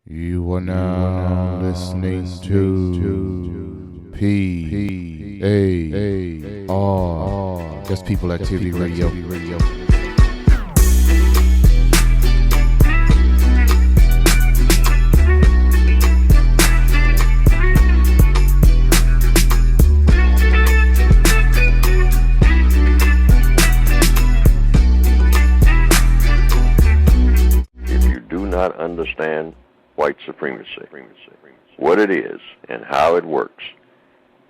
You are now listening to P.A.R. That's People Activity Radio. If you do not understand white supremacy, what it is and how it works,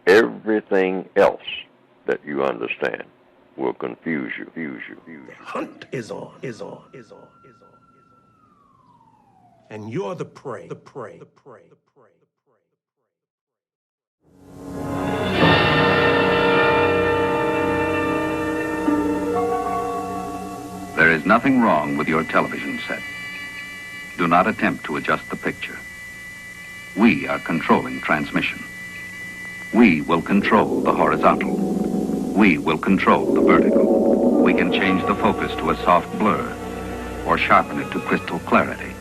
everything else that you understand will confuse you. The hunt is on. And you're the prey. There is nothing wrong with your television set. Do not attempt to adjust the picture. We are controlling transmission. We will control the horizontal. We will control the vertical. We can change the focus to a soft blur or sharpen it to crystal clarity.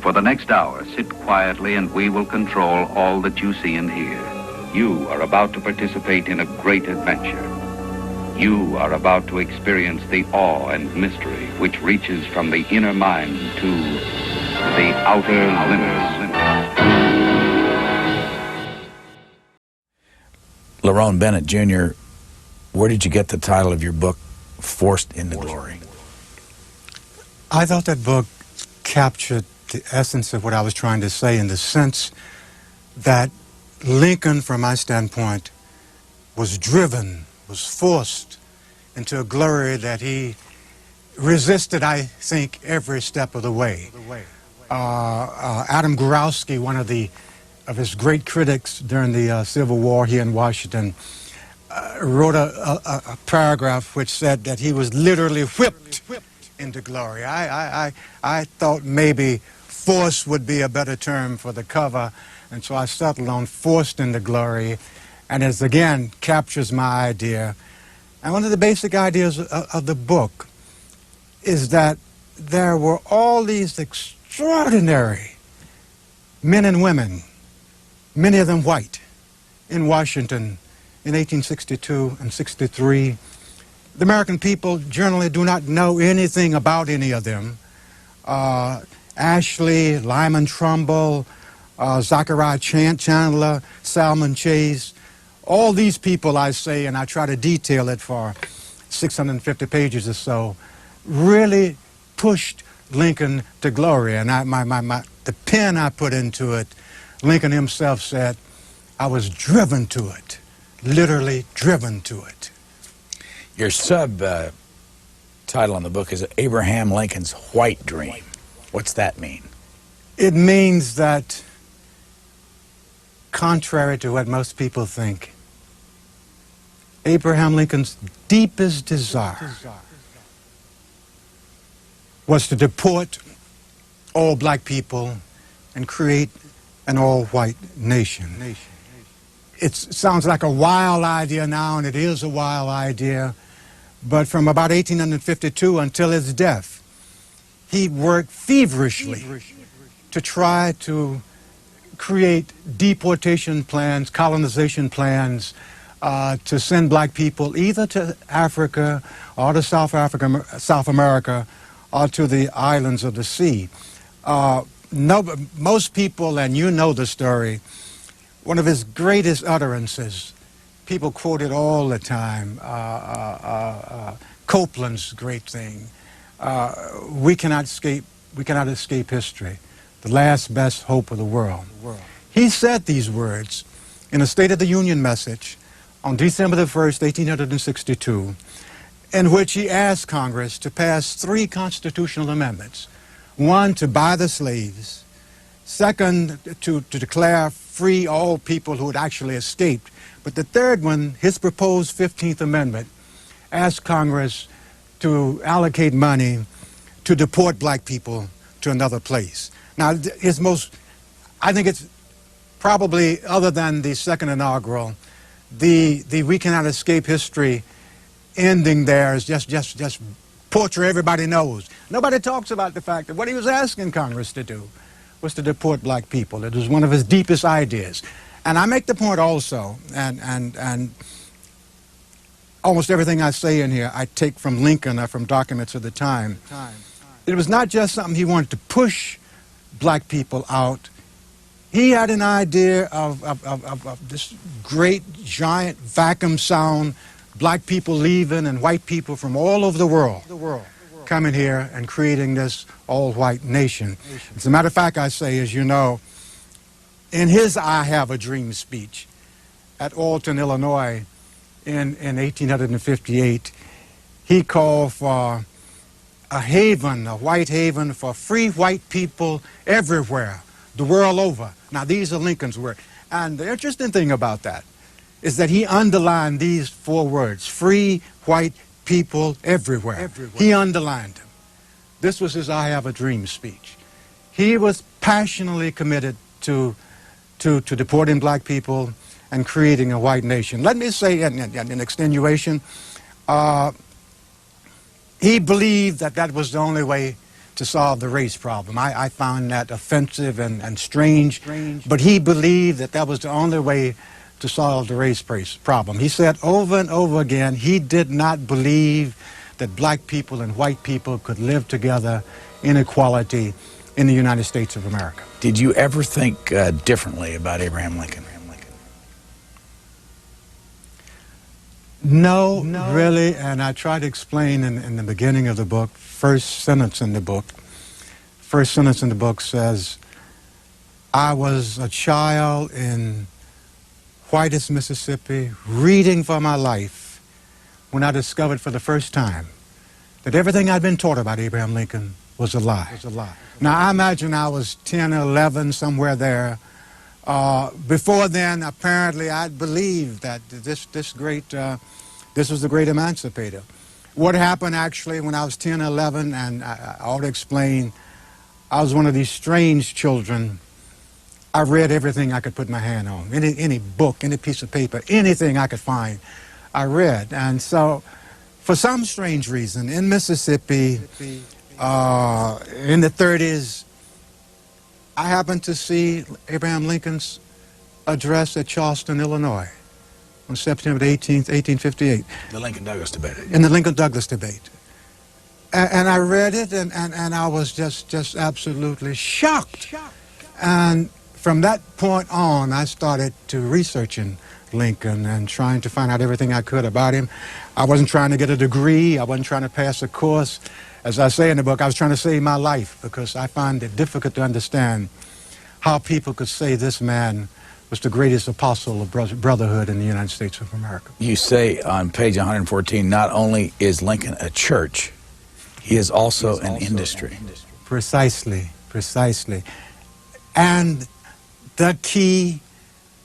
For the next hour, sit quietly and we will control all that you see and hear. You are about to participate in a great adventure. You are about to experience the awe and mystery which reaches from the inner mind to the outer limits. Lerone Bennett, Jr., where did you get the title of your book, Forced into Glory? I thought that book captured the essence of what I was trying to say, in the sense that Lincoln, from my standpoint, was driven, was forced into a glory that he resisted, I think, every step of the way. Adam Gorowski, one of his great critics during the Civil War here in Washington, wrote a paragraph which said that he was literally whipped into glory. I thought maybe force would be a better term for the cover, and so I settled on Forced into Glory, and it again captures my idea. And one of the basic ideas of the book is that there were all these extraordinary men and women, many of them white, in Washington in 1862 and 63. The American people generally do not know anything about any of them. Ashley, Lyman Trumbull, Zachariah Chandler, Salmon Chase, all these people, I say, and I try to detail it for 650 pages or so, really pushed Lincoln to glory. And the pen I put into it, Lincoln himself said, I was driven to it, literally driven to it. Your subtitle on the book is Abraham Lincoln's White Dream. What's that mean? It means that, contrary to what most people think, Abraham Lincoln's deepest desire was to deport all black people and create an all-white nation. It sounds like a wild idea now, and it is a wild idea, but from about 1852 until his death, he worked feverishly to try to create deportation plans, colonization plans, to send black people either to Africa or to South America or to the islands of the sea. Most people, and you know the story, one of his greatest utterances, people quote it all the time, Copeland's great thing, we cannot escape history, the last best hope of the world. He said these words in a State of the Union message on December the 1st, 1862, in which he asked Congress to pass 3 constitutional amendments. One, to buy the slaves. Second, to declare free all people who had actually escaped. But the third one, his proposed 15th Amendment, asked Congress to allocate money to deport black people to another place. Now, I think it's probably, other than the second inaugural, the we cannot escape history ending there is just poetry everybody knows. Nobody talks about the fact that what he was asking Congress to do was to deport black people. It was one of his deepest ideas. And I make the point also, and almost everything I say in here I take from Lincoln or from documents of the time. It was not just something he wanted to push black people out. He had an idea of this great, giant vacuum sound, black people leaving and white people from all over the world coming here and creating this all-white nation. As a matter of fact, I say, as you know, in his I Have a Dream speech at Alton, Illinois in 1858, he called for a haven, a white haven for free white people everywhere, the world over. Now, these are Lincoln's words. And the interesting thing about that is that he underlined these 4 words, free white people everywhere. He underlined them. This was his I Have a Dream speech. He was passionately committed to deporting black people and creating a white nation. Let me say in extenuation, he believed that that was the only way to solve the race problem. I found that offensive and strange, but he believed that that was the only way to solve the race problem. He said over and over again he did not believe that black people and white people could live together in equality in the United States of America. Did you ever think differently about Abraham Lincoln? No, really, and I try to explain in the beginning of the book, first sentence in the book says, I was a child in whitest Mississippi, reading for my life, when I discovered for the first time that everything I'd been taught about Abraham Lincoln was a lie. Now, I imagine I was 10 or 11, somewhere there. Before then, apparently, I believed that this was the great emancipator. What happened, actually, when I was 10 or 11, and I ought to explain, I was one of these strange children. I read everything I could put my hand on, any book, any piece of paper, anything I could find, I read. And so, for some strange reason, in Mississippi, in the 30s, I happened to see Abraham Lincoln's address at Charleston, Illinois, on September 18th, 1858. The Lincoln-Douglas debate. In the Lincoln-Douglas debate. And I read it, and I was just absolutely shocked. And from that point on, I started to researching Lincoln and trying to find out everything I could about him. I wasn't trying to get a degree. I wasn't trying to pass a course. As I say in the book, I was trying to save my life because I find it difficult to understand how people could say this man was the greatest apostle of brotherhood in the United States of America. You say on page 114, not only is Lincoln a church, he is also an industry. Precisely. And the key,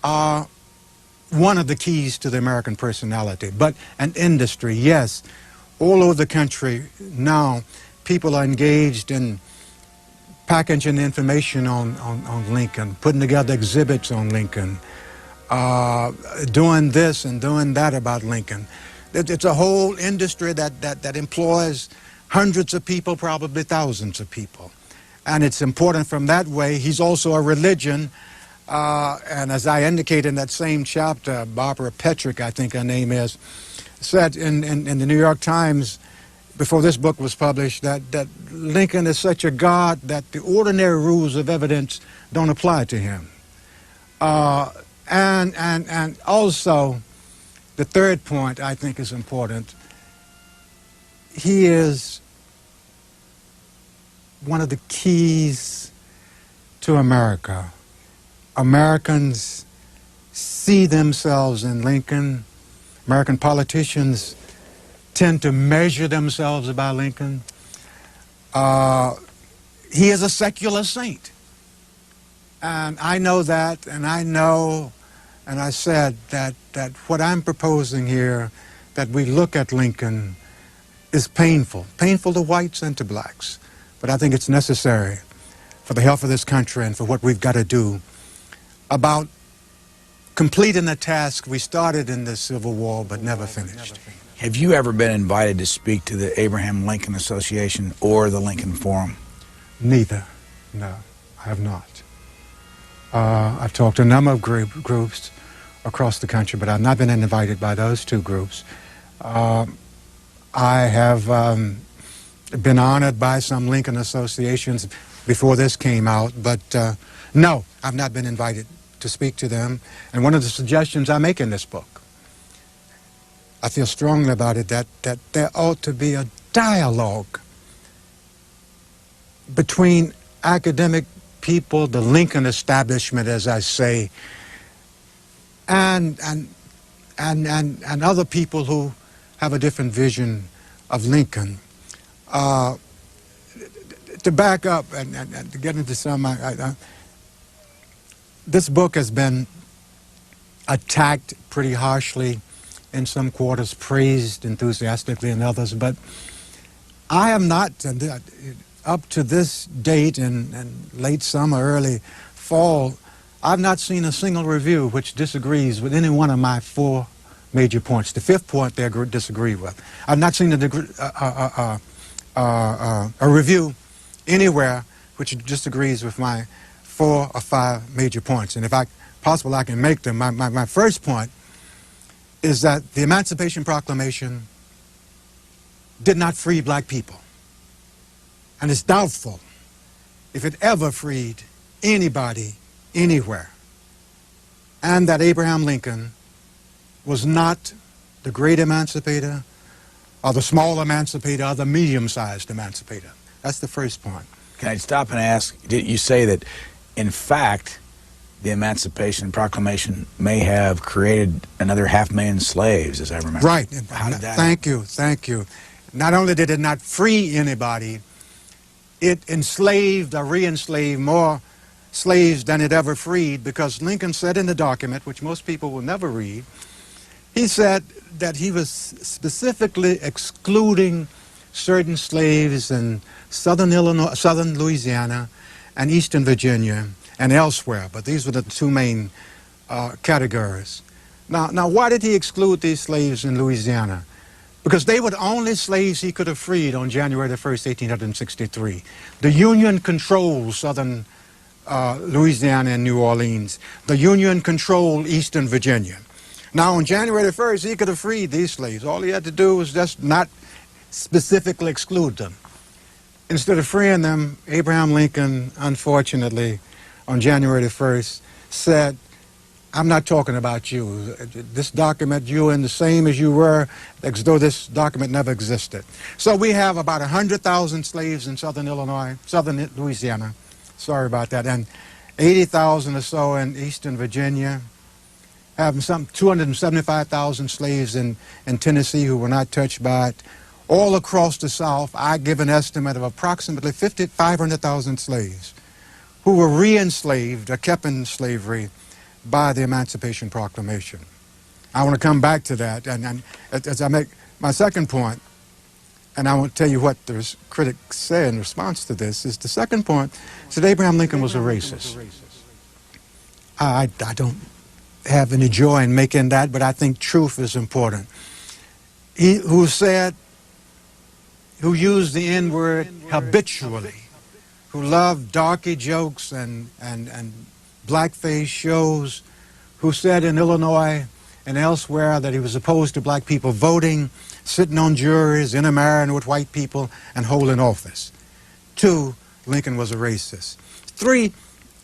one of the keys to the American personality, but an industry, yes. All over the country now, people are engaged in packaging information on Lincoln, putting together exhibits on Lincoln, doing this and doing that about Lincoln. It's a whole industry that employs hundreds of people, probably thousands of people. And it's important from that way. He's also a religion. And as I indicated in that same chapter, Barbara Petrick, I think her name is, said in the New York Times before this book was published that Lincoln is such a god that the ordinary rules of evidence don't apply to him. And also, the third point I think is important. He is one of the keys to America. Americans see themselves in Lincoln. American politicians tend to measure themselves by Lincoln. He is a secular saint. And I know that, and I know, and I said that what I'm proposing here, that we look at Lincoln, is painful. Painful to whites and to blacks. But I think it's necessary for the health of this country and for what we've got to do about completing the task we started in the Civil War but never finished. Have you ever been invited to speak to the Abraham Lincoln Association or the Lincoln Forum? Neither, no. I have not. I've talked to a number of groups across the country, but I've not been invited by those two groups. I have been honored by some Lincoln associations before this came out, but no, I've not been invited to speak to them. And one of the suggestions I make in this book, I feel strongly about it, that there ought to be a dialogue between academic people, the Lincoln establishment, as I say, and other people who have a different vision of Lincoln. To back up and to get into some, this book has been attacked pretty harshly in some quarters, praised enthusiastically in others, but I am not, up to this date in late summer, early fall, I've not seen a single review which disagrees with any one of my four major points. The fifth point they disagree with. I've not seen a review anywhere which disagrees with my 4 or 5 major points. And if possible, I can make them. My first point is that the Emancipation Proclamation did not free black people. And it's doubtful if it ever freed anybody anywhere. And that Abraham Lincoln was not the great emancipator or the small emancipator or the medium-sized emancipator. That's the first point. Can I stop and ask, did you say that, in fact, the Emancipation Proclamation may have created another 500,000 slaves, as I remember? Right. How did that Thank you. Not only did it not free anybody, it enslaved or re-enslaved more slaves than it ever freed, because Lincoln said in the document, which most people will never read, he said that he was specifically excluding certain slaves in southern Illinois, southern Louisiana, and eastern Virginia, and elsewhere. But these were the two main categories. Now, why did he exclude these slaves in Louisiana? Because they were the only slaves he could have freed on January the 1st, 1863. The Union controlled southern Louisiana and New Orleans. The Union controlled eastern Virginia. Now, on January the 1st, he could have freed these slaves. All he had to do was just not specifically exclude them. Instead of freeing them, Abraham Lincoln, unfortunately, on January the 1st, said, I'm not talking about you. This document, you are the same as you were, as though this document never existed. So we have about 100,000 slaves in southern Illinois, southern Louisiana, sorry about that, and 80,000 or so in eastern Virginia, having some 275,000 slaves in Tennessee who were not touched by it. All across the South, I give an estimate of approximately 500,000 slaves who were re-enslaved or kept in slavery by the Emancipation Proclamation. I want to come back to that, and as I make my second point, and I want to tell you what the critics say in response to this, is the second point is that Abraham Lincoln was a racist. I don't have any joy in making that, but I think truth is important. He who used the N-word habitually, who loved darky jokes and blackface shows, who said in Illinois and elsewhere that he was opposed to black people voting, sitting on juries, intermarrying with white people, and holding office. 2, Lincoln was a racist. 3,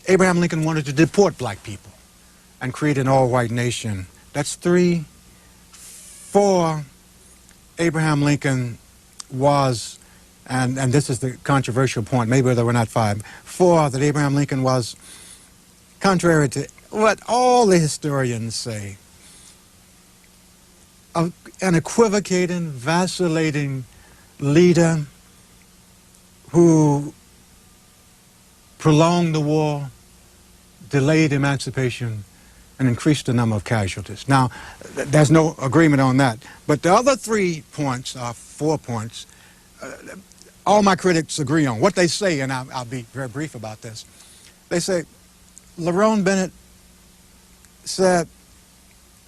Abraham Lincoln wanted to deport black people and create an all-white nation. That's 3. 4, Abraham Lincoln was, and this is the controversial point, maybe there were not 5. 4, that Abraham Lincoln was, contrary to what all the historians say, an equivocating, vacillating leader who prolonged the war, delayed emancipation, and increased the number of casualties. Now, there's no agreement on that. But the other 3 points, or 4 points, all my critics agree on. What they say, and I'll be very brief about this, they say, Lerone Bennett said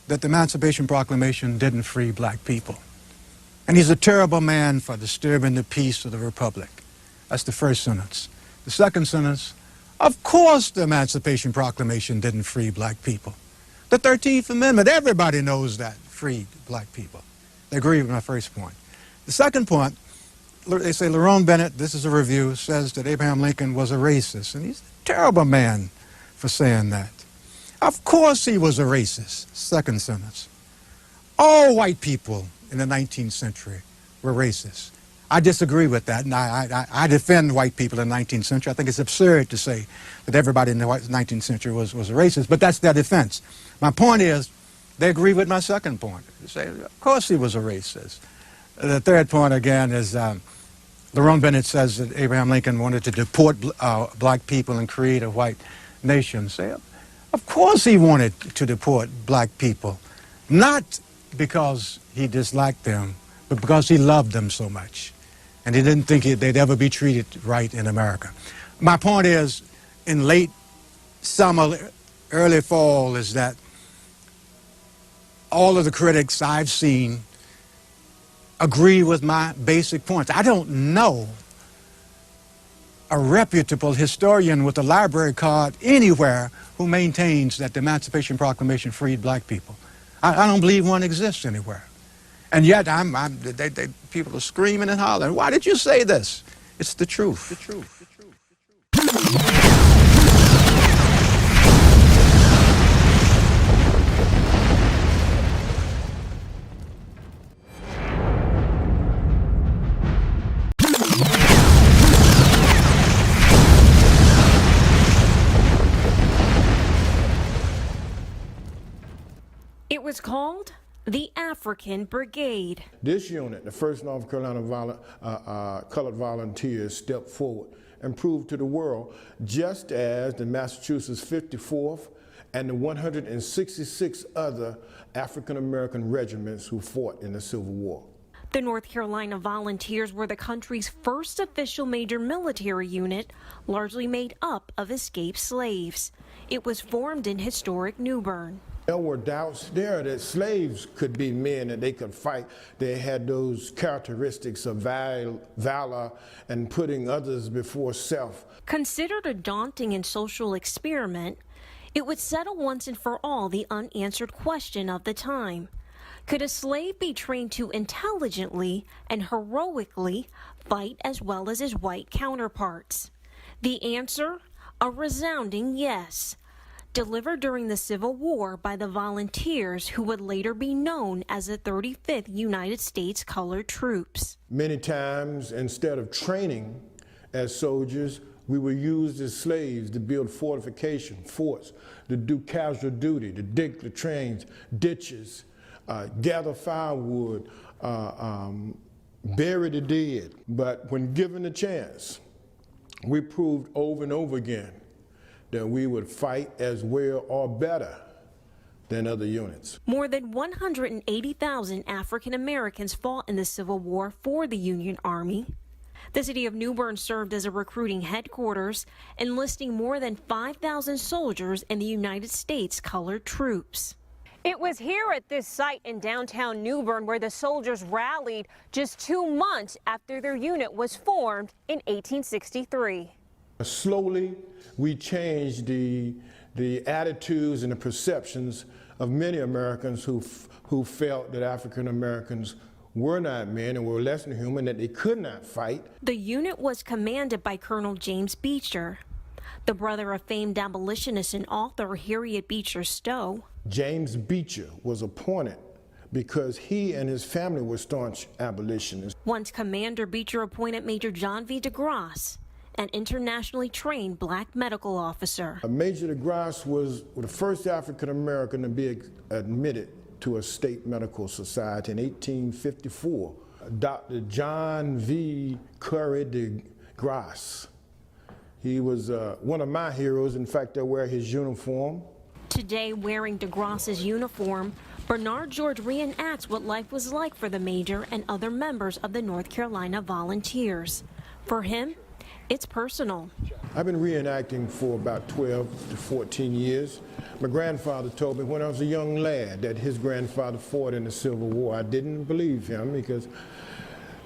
that the Emancipation Proclamation didn't free black people. And he's a terrible man for disturbing the peace of the Republic. That's the first sentence. The second sentence, Of course the Emancipation Proclamation didn't free black people. The 13th Amendment, everybody knows that, freed black people. They agree with my first point. The second point, they say Lerone Bennett, this is a review, says that Abraham Lincoln was a racist, and he's a terrible man for saying that. Of course he was a racist. Second sentence. All white people in the 19th century were racist. I disagree with that, and I defend white people in the 19th century. I think it's absurd to say that everybody in the 19th century was a racist, but that's their defense. My point is, they agree with my second point. They say, of course he was a racist. The third point, again, is Lerone Bennett says that Abraham Lincoln wanted to deport black people and create a white nation. Say, of course he wanted to deport black people, not because he disliked them, but because he loved them so much. And he didn't think they'd ever be treated right in America. My point is, in late summer, early fall, is that all of the critics I've seen agree with my basic points. I don't know a reputable historian with a library card anywhere who maintains that the Emancipation Proclamation freed black people. I don't believe one exists anywhere. And yet, people are screaming and hollering. Why did you say this? It's the truth. The truth. The truth. The truth. It was called the African Brigade. This unit, the 1st North Carolina Colored Volunteers, stepped forward and proved to the world, just as the Massachusetts 54th and the 166 other African-American regiments who fought in the Civil War. The North Carolina Volunteers were the country's first official major military unit, largely made up of escaped slaves. It was formed in historic New Bern. There were doubts there that slaves could be men and they could fight. They had those characteristics of valor and putting others before self. Considered a daunting and social experiment, it would settle once and for all the unanswered question of the time. Could a slave be trained to intelligently and heroically fight as well as his white counterparts? The answer? A resounding yes. Delivered during the Civil War by the volunteers who would later be known as the 35th United States Colored Troops. Many times, instead of training as soldiers, we were used as slaves to build fortification, forts, to do casual duty, to dig the trains, ditches, gather firewood, bury the dead. But when given a chance, we proved over and over again that we would fight as well or better than other units. More than 180,000 African Americans fought in the Civil War for the Union Army. The city of New Bern served as a recruiting headquarters, enlisting more than 5,000 soldiers in the United States Colored Troops. It was here at this site in downtown New Bern where the soldiers rallied just 2 months after their unit was formed in 1863. Slowly, we changed the attitudes and the perceptions of many Americans who felt that African Americans were not men and were less than human, that they could not fight. The unit was commanded by Colonel James Beecher, the brother of famed abolitionist and author Harriet Beecher Stowe. James Beecher was appointed because he and his family were staunch abolitionists. Once commander, Beecher appointed Major John V. DeGrasse, an internationally trained black medical officer. Major DeGrasse was the first African American to be admitted to a state medical society in 1854. Dr. John V. Curry DeGrasse. He was one of my heroes. In fact, I wear his uniform. Today, wearing DeGrasse's uniform, Bernard George reenacts what life was like for the Major and other members of the North Carolina Volunteers. For him, it's personal. I've been reenacting for about 12 to 14 years. My grandfather told me when I was a young lad that his grandfather fought in the Civil War. I didn't believe him because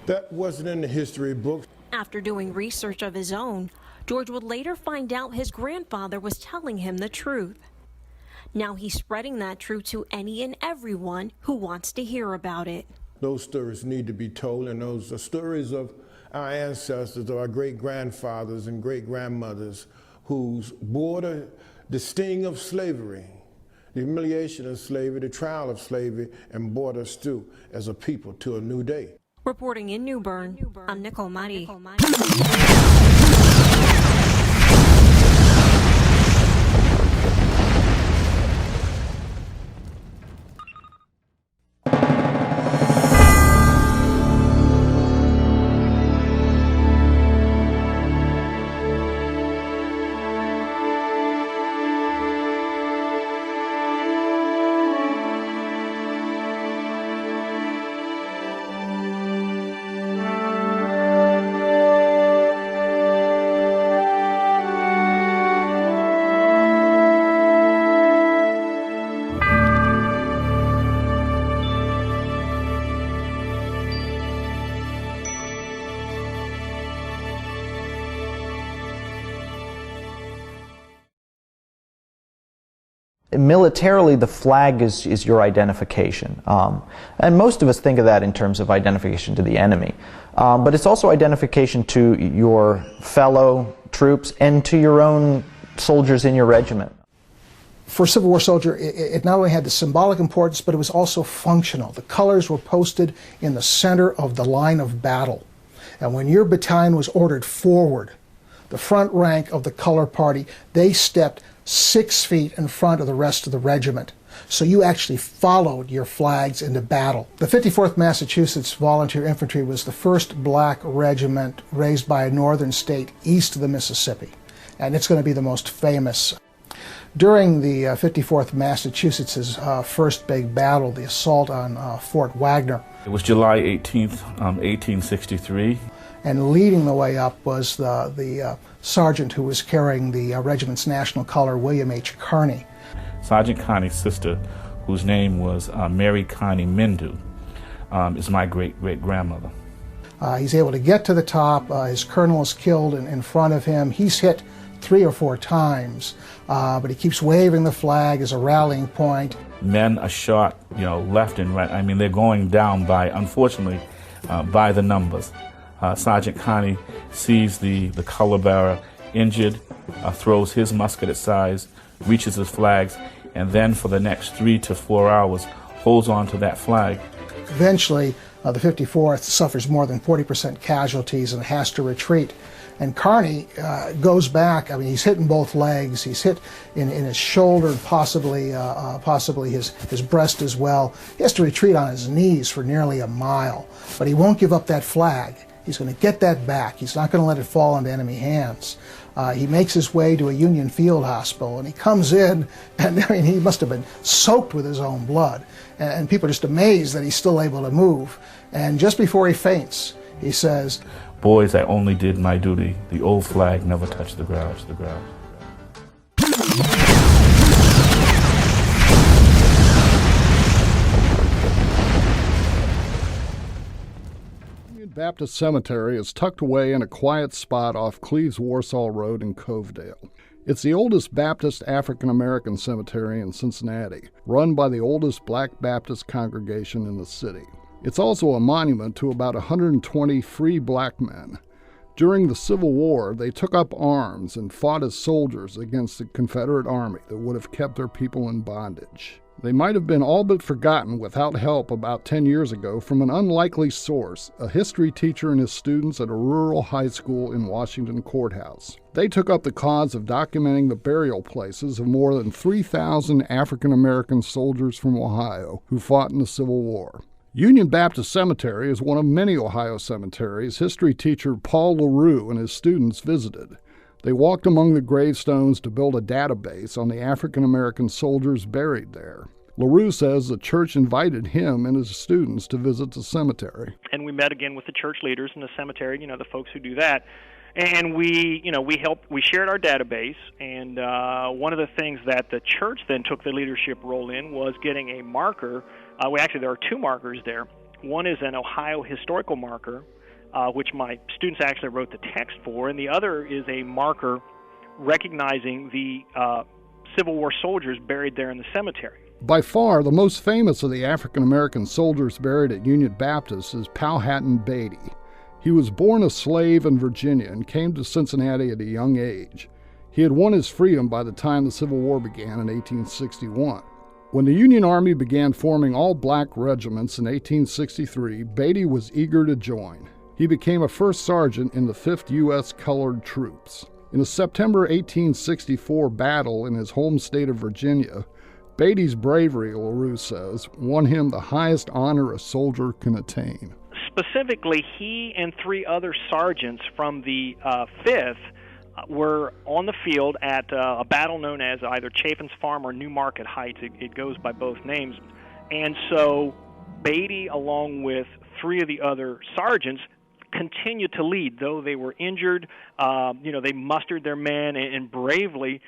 that wasn't in the history books. After doing research of his own, George would later find out his grandfather was telling him the truth. Now he's spreading that truth to any and everyone who wants to hear about it. Those stories need to be told, and those are stories of our ancestors, of our great-grandfathers and great-grandmothers who bore the sting of slavery, the humiliation of slavery, the trial of slavery, and brought us through as a people to a new day. Reporting in New Bern, I'm Nicole Mari. Militarily, the flag is your identification. And most of us think of that in terms of identification to the enemy. But it's also identification to your fellow troops and to your own soldiers in your regiment. For a Civil War soldier, it not only had the symbolic importance, but it was also functional. The colors were posted in the center of the line of battle. And when your battalion was ordered forward, the front rank of the color party, they stepped 6 feet in front of the rest of the regiment. So you actually followed your flags into battle. The 54th Massachusetts Volunteer Infantry was the first black regiment raised by a northern state east of the Mississippi. And it's going to be the most famous. During the 54th Massachusetts' first big battle, the assault on Fort Wagner. It was July 18th, 1863. And leading the way up was the sergeant who was carrying the regiment's national color, William H. Carney. Sergeant Carney's sister, whose name was Mary Carney Mindu, is my great-great-grandmother. He's able to get to the top. His colonel is killed in front of him. He's hit 3 or 4 times, but he keeps waving the flag as a rallying point. Men are shot, left and right. I mean, they're going down by, unfortunately, by the numbers. Sergeant Carney sees the color bearer injured, throws his musket aside, reaches his flags, and then for the next 3 to 4 hours holds on to that flag. Eventually, the 54th suffers more than 40% casualties and has to retreat. And Carney goes back. I mean, he's hit in both legs. He's hit in his shoulder, possibly his breast as well. He has to retreat on his knees for nearly a mile. But he won't give up that flag. He's going to get that back. He's not going to let it fall into enemy hands. He makes his way to a Union field hospital, and he comes in, and I mean, he must have been soaked with his own blood. And people are just amazed that he's still able to move. And just before he faints, he says, "Boys, I only did my duty. The old flag never touched the ground." Baptist Cemetery is tucked away in a quiet spot off Cleves-Warsaw Road in Covedale. It's the oldest Baptist African-American cemetery in Cincinnati, run by the oldest Black Baptist congregation in the city. It's also a monument to about 120 free black men. During the Civil War, they took up arms and fought as soldiers against the Confederate Army that would have kept their people in bondage. They might have been all but forgotten without help about 10 years ago from an unlikely source, a history teacher and his students at a rural high school in Washington Courthouse. They took up the cause of documenting the burial places of more than 3,000 African American soldiers from Ohio who fought in the Civil War. Union Baptist Cemetery is one of many Ohio cemeteries history teacher Paul LaRue and his students visited. They walked among the gravestones to build a database on the African American soldiers buried there. LaRue says the church invited him and his students to visit the cemetery. And we met again with the church leaders in the cemetery, the folks who do that. And we shared our database. And one of the things that the church then took the leadership role in was getting a marker. There are 2 markers there. One is an Ohio historical marker which my students actually wrote the text for, and the other is a marker recognizing the Civil War soldiers buried there in the cemetery. By far, the most famous of the African-American soldiers buried at Union Baptist is Powhatan Beatty. He was born a slave in Virginia and came to Cincinnati at a young age. He had won his freedom by the time the Civil War began in 1861. When the Union Army began forming all-black regiments in 1863, Beatty was eager to join. He became a first sergeant in the 5th U.S. Colored Troops. In a September 1864 battle in his home state of Virginia, Beatty's bravery, LaRue says, won him the highest honor a soldier can attain. Specifically, he and 3 other sergeants from the 5th were on the field at a battle known as either Chaffin's Farm or New Market Heights. It goes by both names. And so Beatty, along with 3 of the other sergeants, continued to lead, though they were injured. They mustered their men and bravely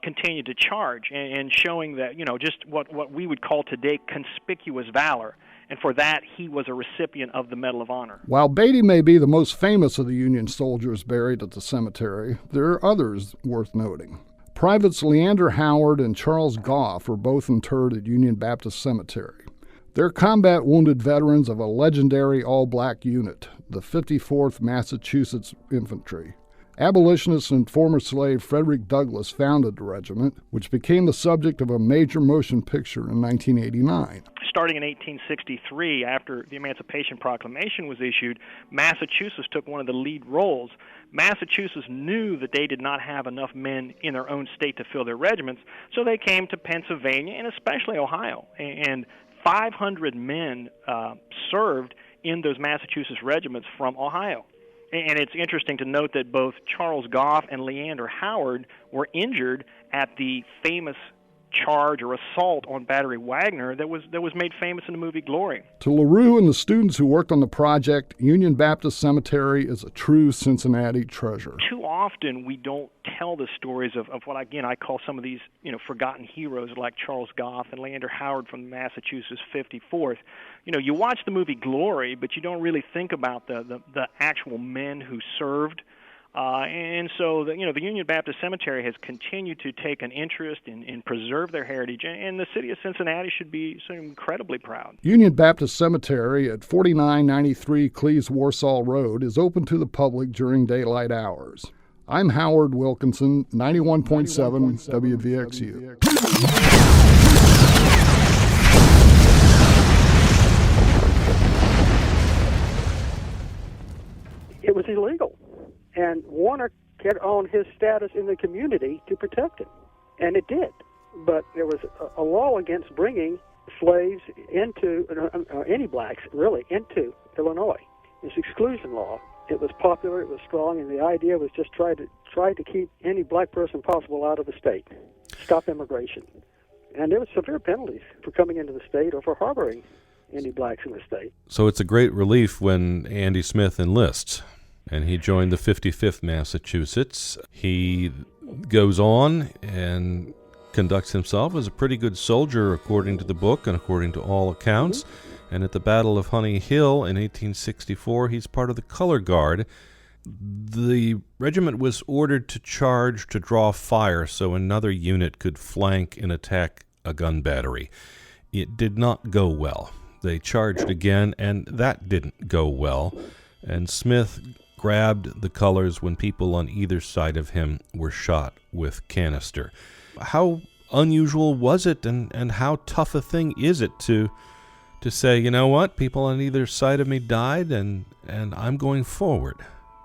continued to charge, and showing that, just what we would call today conspicuous valor. And for that, he was a recipient of the Medal of Honor. While Beatty may be the most famous of the Union soldiers buried at the cemetery, there are others worth noting. Privates Leander Howard and Charles Goff were both interred at Union Baptist Cemetery. They're combat-wounded veterans of a legendary all-black unit, the 54th Massachusetts Infantry. Abolitionist and former slave Frederick Douglass founded the regiment, which became the subject of a major motion picture in 1989. Starting in 1863, after the Emancipation Proclamation was issued, Massachusetts took one of the lead roles. Massachusetts knew that they did not have enough men in their own state to fill their regiments, so they came to Pennsylvania and especially Ohio. And 500 men served in those Massachusetts regiments from Ohio. And it's interesting to note that both Charles Goff and Leander Howard were injured at the famous charge or assault on Battery Wagner that was made famous in the movie Glory. To LaRue and the students who worked on the project, Union Baptist Cemetery is a true Cincinnati treasure. Too often we don't tell the stories of what, again, I call some of these forgotten heroes like Charles Goff and Leander Howard from Massachusetts 54th. You watch the movie Glory, but you don't really think about the actual men who served. And so the Union Baptist Cemetery has continued to take an interest in preserve their heritage, and the city of Cincinnati should be so incredibly proud. Union Baptist Cemetery at 4993 Cleves-Warsaw Road is open to the public during daylight hours. I'm Howard Wilkinson, 91.7 WVXU. It was illegal. And Warner kept on his status in the community to protect him. And it did. But there was a law against bringing slaves into, any blacks, really, into Illinois. This exclusion law. It was popular, it was strong, and the idea was just try to keep any black person possible out of the state. Stop immigration. And there were severe penalties for coming into the state or for harboring any blacks in the state. So it's a great relief when Andy Smith enlists. And he joined the 55th Massachusetts. He goes on and conducts himself as a pretty good soldier according to the book and according to all accounts. And at the Battle of Honey Hill in 1864, he's part of the Color Guard. The regiment was ordered to charge to draw fire so another unit could flank and attack a gun battery. It did not go well. They charged again, and that didn't go well. And Smith grabbed the colors when people on either side of him were shot with canister. How unusual was it, and how tough a thing is it to say, you know what, people on either side of me died, and I'm going forward?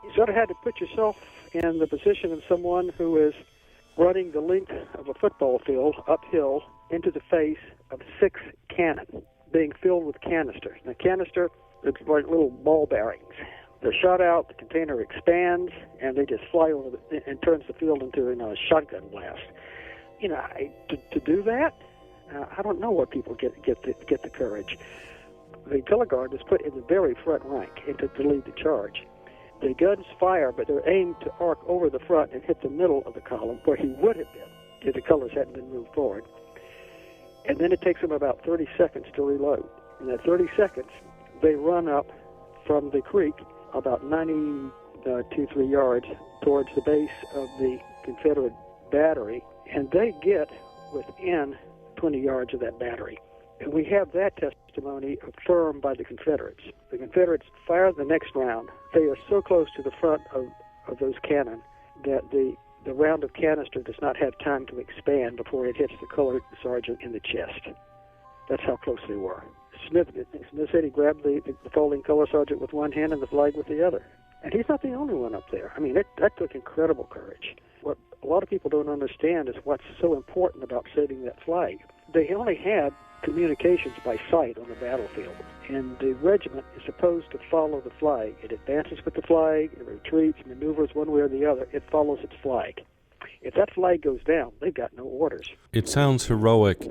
You sort of had to put yourself in the position of someone who is running the length of a football field uphill into the face of 6 cannon being filled with canister. The canister looks like little ball bearings. They're shot out, the container expands, and they just fly over and turns the field into a shotgun blast. To do that, I don't know what people get the courage. The color guard is put in the very front rank to lead the charge. The guns fire, but they're aimed to arc over the front and hit the middle of the column where he would have been if the colors hadn't been moved forward. And then it takes them about 30 seconds to reload. In that 30 seconds, they run up from the creek about 92-3 yards towards the base of the Confederate battery, and they get within 20 yards of that battery. And we have that testimony affirmed by the Confederates. The Confederates fire the next round. They are so close to the front of those cannon that the round of canister does not have time to expand before it hits the colored sergeant in the chest. That's how close they were. Smith said he grabbed the falling color sergeant with one hand and the flag with the other. And he's not the only one up there. I mean, that took incredible courage. What a lot of people don't understand is what's so important about saving that flag. They only had communications by sight on the battlefield, and the regiment is supposed to follow the flag. It advances with the flag, it retreats, maneuvers one way or the other. It follows its flag. If that flag goes down, they've got no orders. It sounds heroic,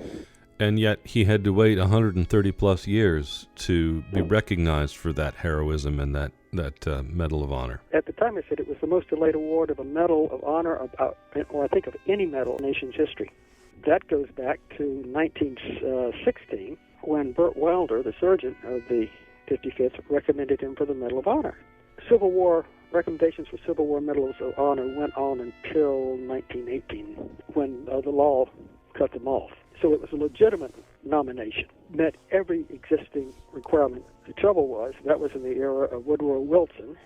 and yet he had to wait 130-plus years to be recognized for that heroism and that Medal of Honor. At the time, I said it was the most delayed award of a Medal of Honor, or I think of any medal in the nation's history. That goes back to 1916, when Burt Wilder, the sergeant of the 55th, recommended him for the Medal of Honor. Civil War recommendations for Civil War Medals of Honor went on until 1918, when the law cut them off. So it was a legitimate nomination, met every existing requirement. The trouble was, that was in the era of Woodrow Wilson,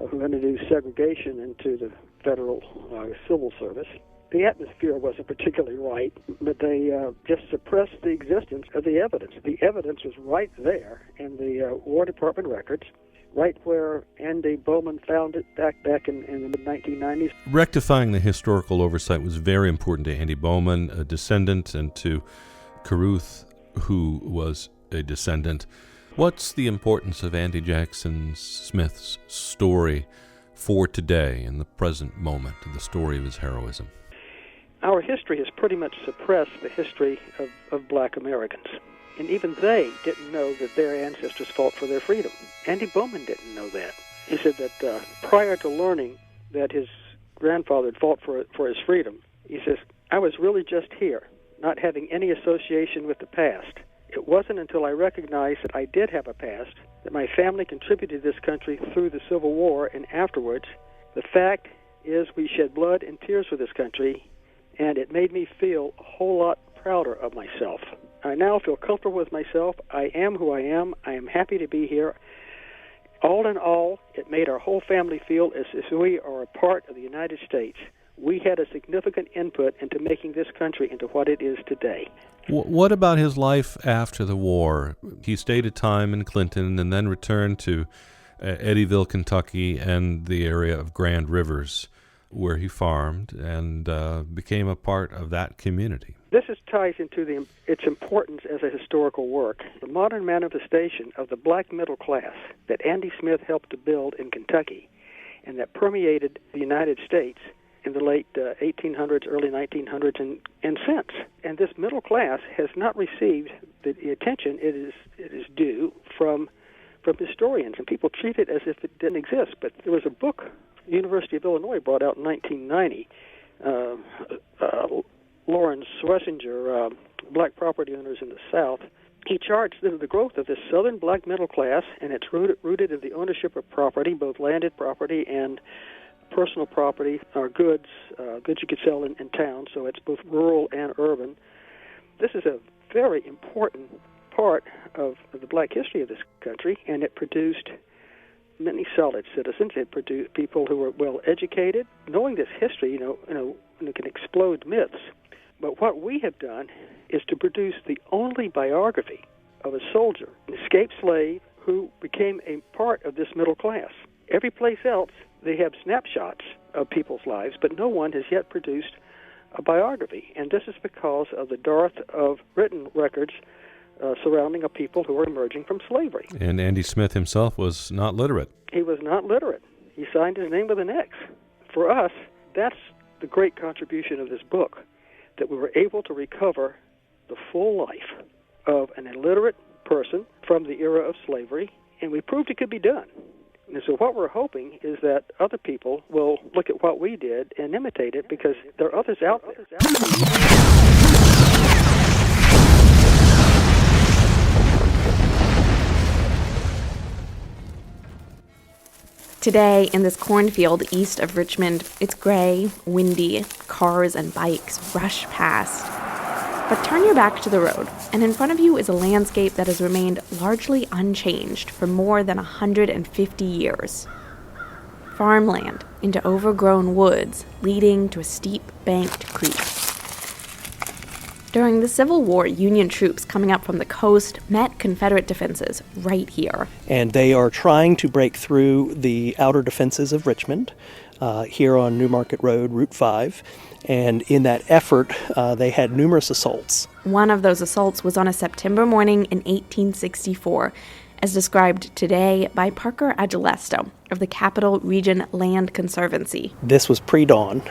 who introduced segregation into the federal civil service. The atmosphere wasn't particularly right, but they just suppressed the existence of the evidence. The evidence was right there in the War Department records, right where Andy Bowman found it back in the mid-1990s. Rectifying the historical oversight was very important to Andy Bowman, a descendant, and to Caruth, who was a descendant. What's the importance of Andy Jackson Smith's story for today, in the present moment, the story of his heroism? Our history has pretty much suppressed the history of black Americans. And even they didn't know that their ancestors fought for their freedom. Andy Bowman didn't know that. He said that prior to learning that his grandfather had fought for his freedom, he says, I was really just here, not having any association with the past. It wasn't until I recognized that I did have a past, that my family contributed to this country through the Civil War and afterwards. The fact is we shed blood and tears for this country, and it made me feel a whole lot prouder of myself. I now feel comfortable with myself. I am who I am. I am happy to be here. All in all, it made our whole family feel as if we are a part of the United States. We had a significant input into making this country into what it is today. What about his life after the war? He stayed a time in Clinton and then returned to Eddyville, Kentucky, and the area of Grand Rivers, where he farmed and became a part of that community. This ties into its importance as a historical work. The modern manifestation of the black middle class that Andy Smith helped to build in Kentucky and that permeated the United States in the late 1800s, early 1900s, and since. And this middle class has not received the attention it is due from historians, and people treat it as if it didn't exist. But there was a book the University of Illinois brought out in 1990, Lawrence Schlesinger, Black Property Owners in the South. He charts the growth of this southern black middle class, and it's rooted in the ownership of property, both landed property and personal property, or goods you could sell in town, so it's both rural and urban. This is a very important part of the black history of this country, and it produced many solid citizens. It produced people who were well educated. Knowing this history, it can explode myths. But what we have done is to produce the only biography of a soldier, an escaped slave who became a part of this middle class. Every place else, they have snapshots of people's lives, but no one has yet produced a biography. And this is because of the dearth of written records surrounding a people who are emerging from slavery. And Andy Smith himself was not literate. He was not literate. He signed his name with an X. For us, that's the great contribution of this book, that we were able to recover the full life of an illiterate person from the era of slavery, and we proved it could be done. And so what we're hoping is that other people will look at what we did and imitate it, because there are others out there. Today, in this cornfield east of Richmond, it's gray, windy, cars and bikes rush past. But turn your back to the road, and in front of you is a landscape that has remained largely unchanged for more than 150 years. Farmland into overgrown woods leading to a steep banked creek. During the Civil War, Union troops coming up from the coast met Confederate defenses right here. And they are trying to break through the outer defenses of Richmond here on Newmarket Road, Route 5. And in that effort, they had numerous assaults. One of those assaults was on a September morning in 1864, as described today by Parker Agelesto of the Capital Region Land Conservancy. This was pre-dawn.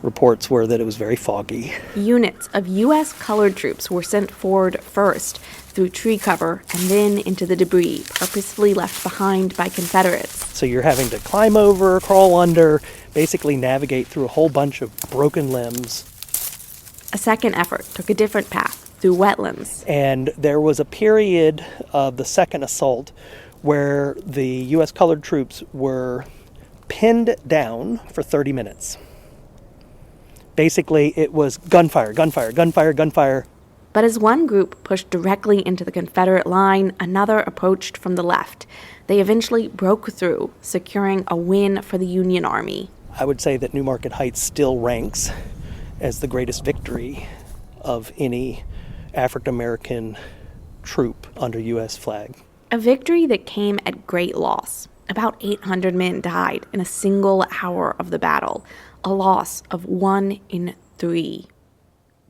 Reports were that it was very foggy. Units of U.S. colored troops were sent forward first through tree cover and then into the debris purposefully left behind by Confederates. So you're having to climb over, crawl under, basically navigate through a whole bunch of broken limbs. A second effort took a different path through wetlands. And there was a period of the second assault where the U.S. colored troops were pinned down for 30 minutes. Basically, it was gunfire, gunfire, gunfire, gunfire. But as one group pushed directly into the Confederate line, another approached from the left. They eventually broke through, securing a win for the Union Army. I would say that Newmarket Heights still ranks as the greatest victory of any African-American troop under U.S. flag. A victory that came at great loss. About 800 men died in a single hour of the battle, a loss of 1 in 3.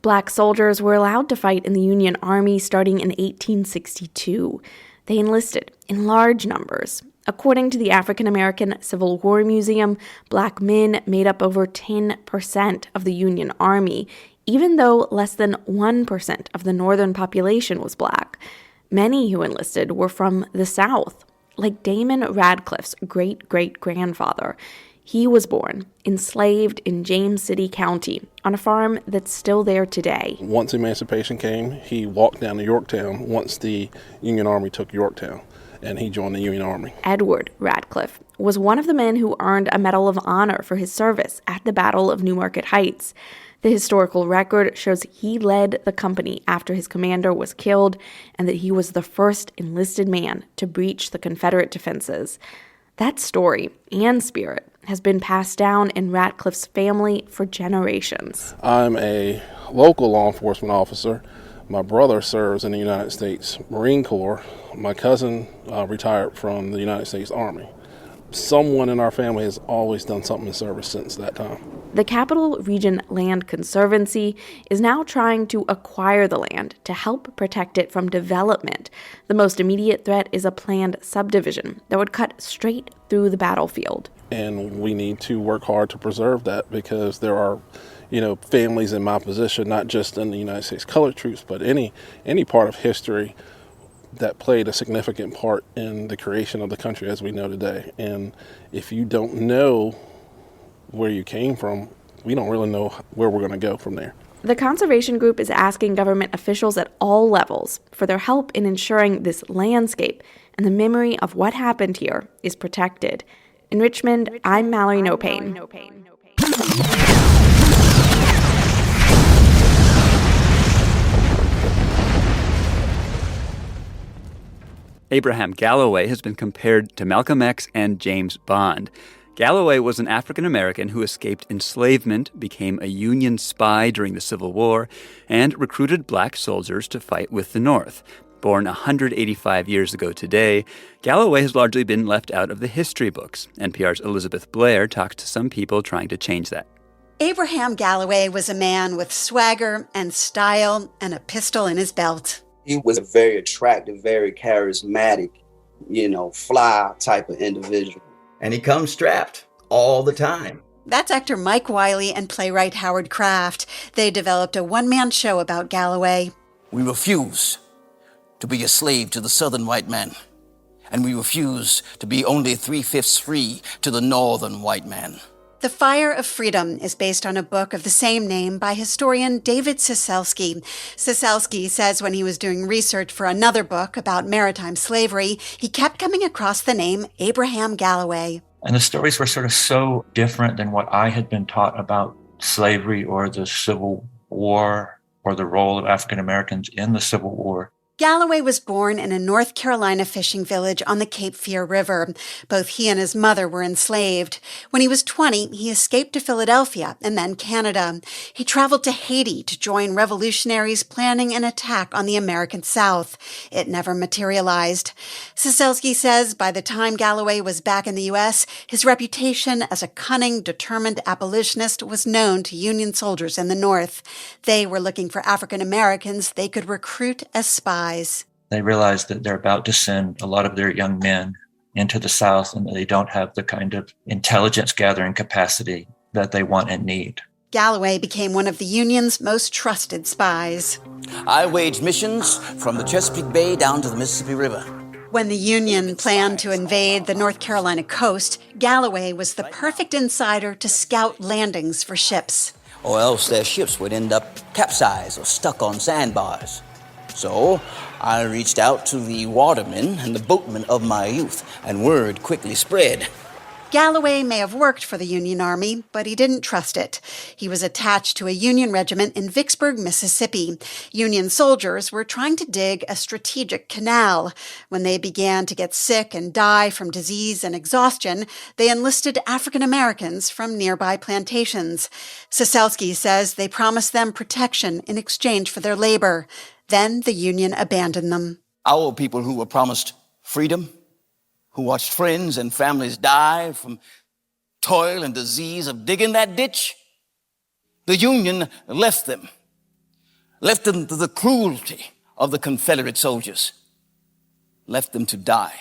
Black soldiers were allowed to fight in the Union Army starting in 1862. They enlisted in large numbers. According to the African American Civil War Museum, black men made up over 10% of the Union Army, even though less than 1% of the northern population was black. Many who enlisted were from the South, like Damon Radcliffe's great-great-grandfather. He was born enslaved in James City County on a farm that's still there today. Once emancipation came, he walked down to Yorktown once the Union Army took Yorktown, and he joined the Union Army. Edward Radcliffe was one of the men who earned a Medal of Honor for his service at the Battle of Newmarket Heights. The historical record shows he led the company after his commander was killed and that he was the first enlisted man to breach the Confederate defenses. That story and spirit has been passed down in Radcliffe's family for generations. I'm a local law enforcement officer. My brother serves in the United States Marine Corps. My cousin retired from the United States Army. Someone in our family has always done something in service since that time. The Capital Region Land Conservancy is now trying to acquire the land to help protect it from development. The most immediate threat is a planned subdivision that would cut straight through the battlefield. And we need to work hard to preserve that because there are, families in my position, not just in the United States colored troops, but any part of history that played a significant part in the creation of the country as we know today. And if you don't know where you came from, we don't really know where we're going to go from there. The conservation group is asking government officials at all levels for their help in ensuring this landscape and the memory of what happened here is protected. In Richmond, I'm Mallory Nopane. Abraham Galloway has been compared to Malcolm X and James Bond. Galloway was an African-American who escaped enslavement, became a Union spy during the Civil War, and recruited black soldiers to fight with the North. Born 185 years ago today, Galloway has largely been left out of the history books. NPR's Elizebeth Blair talks to some people trying to change that. Abraham Galloway was a man with swagger and style and a pistol in his belt. He was a very attractive, very charismatic, fly type of individual. And he comes strapped all the time. That's actor Mike Wiley and playwright Howard Kraft. They developed a one-man show about Galloway. We refuse to be a slave to the Southern white man. And we refuse to be only 3/5 free to the Northern white man. The Fire of Freedom is based on a book of the same name by historian David Cieślski. Cieślski says when he was doing research for another book about maritime slavery, he kept coming across the name Abraham Galloway. And the stories were sort of so different than what I had been taught about slavery or the Civil War or the role of African Americans in the Civil War. Galloway was born in a North Carolina fishing village on the Cape Fear River. Both he and his mother were enslaved. When he was 20, he escaped to Philadelphia and then Canada. He traveled to Haiti to join revolutionaries planning an attack on the American South. It never materialized. Cieślski says by the time Galloway was back in the U.S., his reputation as a cunning, determined abolitionist was known to Union soldiers in the North. They were looking for African Americans they could recruit as spies. They realize that they're about to send a lot of their young men into the South and that they don't have the kind of intelligence gathering capacity that they want and need. Galloway became one of the Union's most trusted spies. I waged missions from the Chesapeake Bay down to the Mississippi River. When the Union planned to invade the North Carolina coast, Galloway was the perfect insider to scout landings for ships. Or else their ships would end up capsized or stuck on sandbars. So I reached out to the watermen and the boatmen of my youth, and word quickly spread. Galloway may have worked for the Union Army, but he didn't trust it. He was attached to a Union regiment in Vicksburg, Mississippi. Union soldiers were trying to dig a strategic canal. When they began to get sick and die from disease and exhaustion, they enlisted African Americans from nearby plantations. Cieślski says they promised them protection in exchange for their labor. Then the Union abandoned them. Our people who were promised freedom, who watched friends and families die from toil and disease of digging that ditch, the Union left them to the cruelty of the Confederate soldiers, left them to die.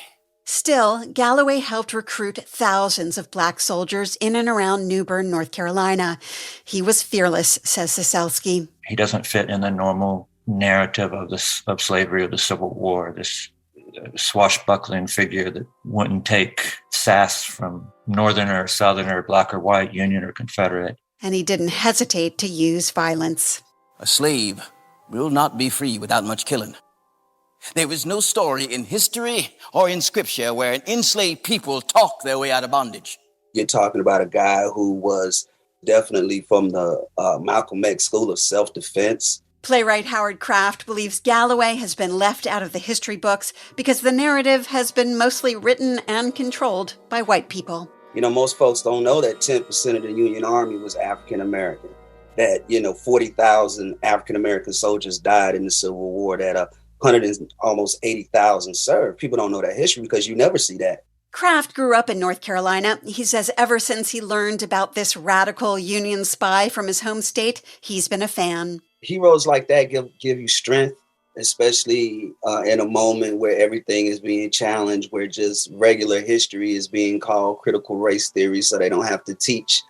Still, Galloway helped recruit thousands of black soldiers in and around New Bern, North Carolina. He was fearless, says Cieślski. He doesn't fit in the normal narrative of slavery or the Civil War, this swashbuckling figure that wouldn't take sass from Northern or Southern or black or white, Union or Confederate. And he didn't hesitate to use violence. A slave will not be free without much killing. There is no story in history or in scripture where an enslaved people talk their way out of bondage. You're talking about a guy who was definitely from the Malcolm X School of Self-Defense. Playwright Howard Kraft believes Galloway has been left out of the history books because the narrative has been mostly written and controlled by white people. You know, most folks don't know that 10% of the Union Army was African American. That, 40,000 African American soldiers died in the Civil War, that 180,000 served. People don't know that history because you never see that. Kraft grew up in North Carolina. He says ever since he learned about this radical Union spy from his home state, he's been a fan. Heroes like that give you strength, especially in a moment where everything is being challenged, where just regular history is being called critical race theory, so they don't have to teach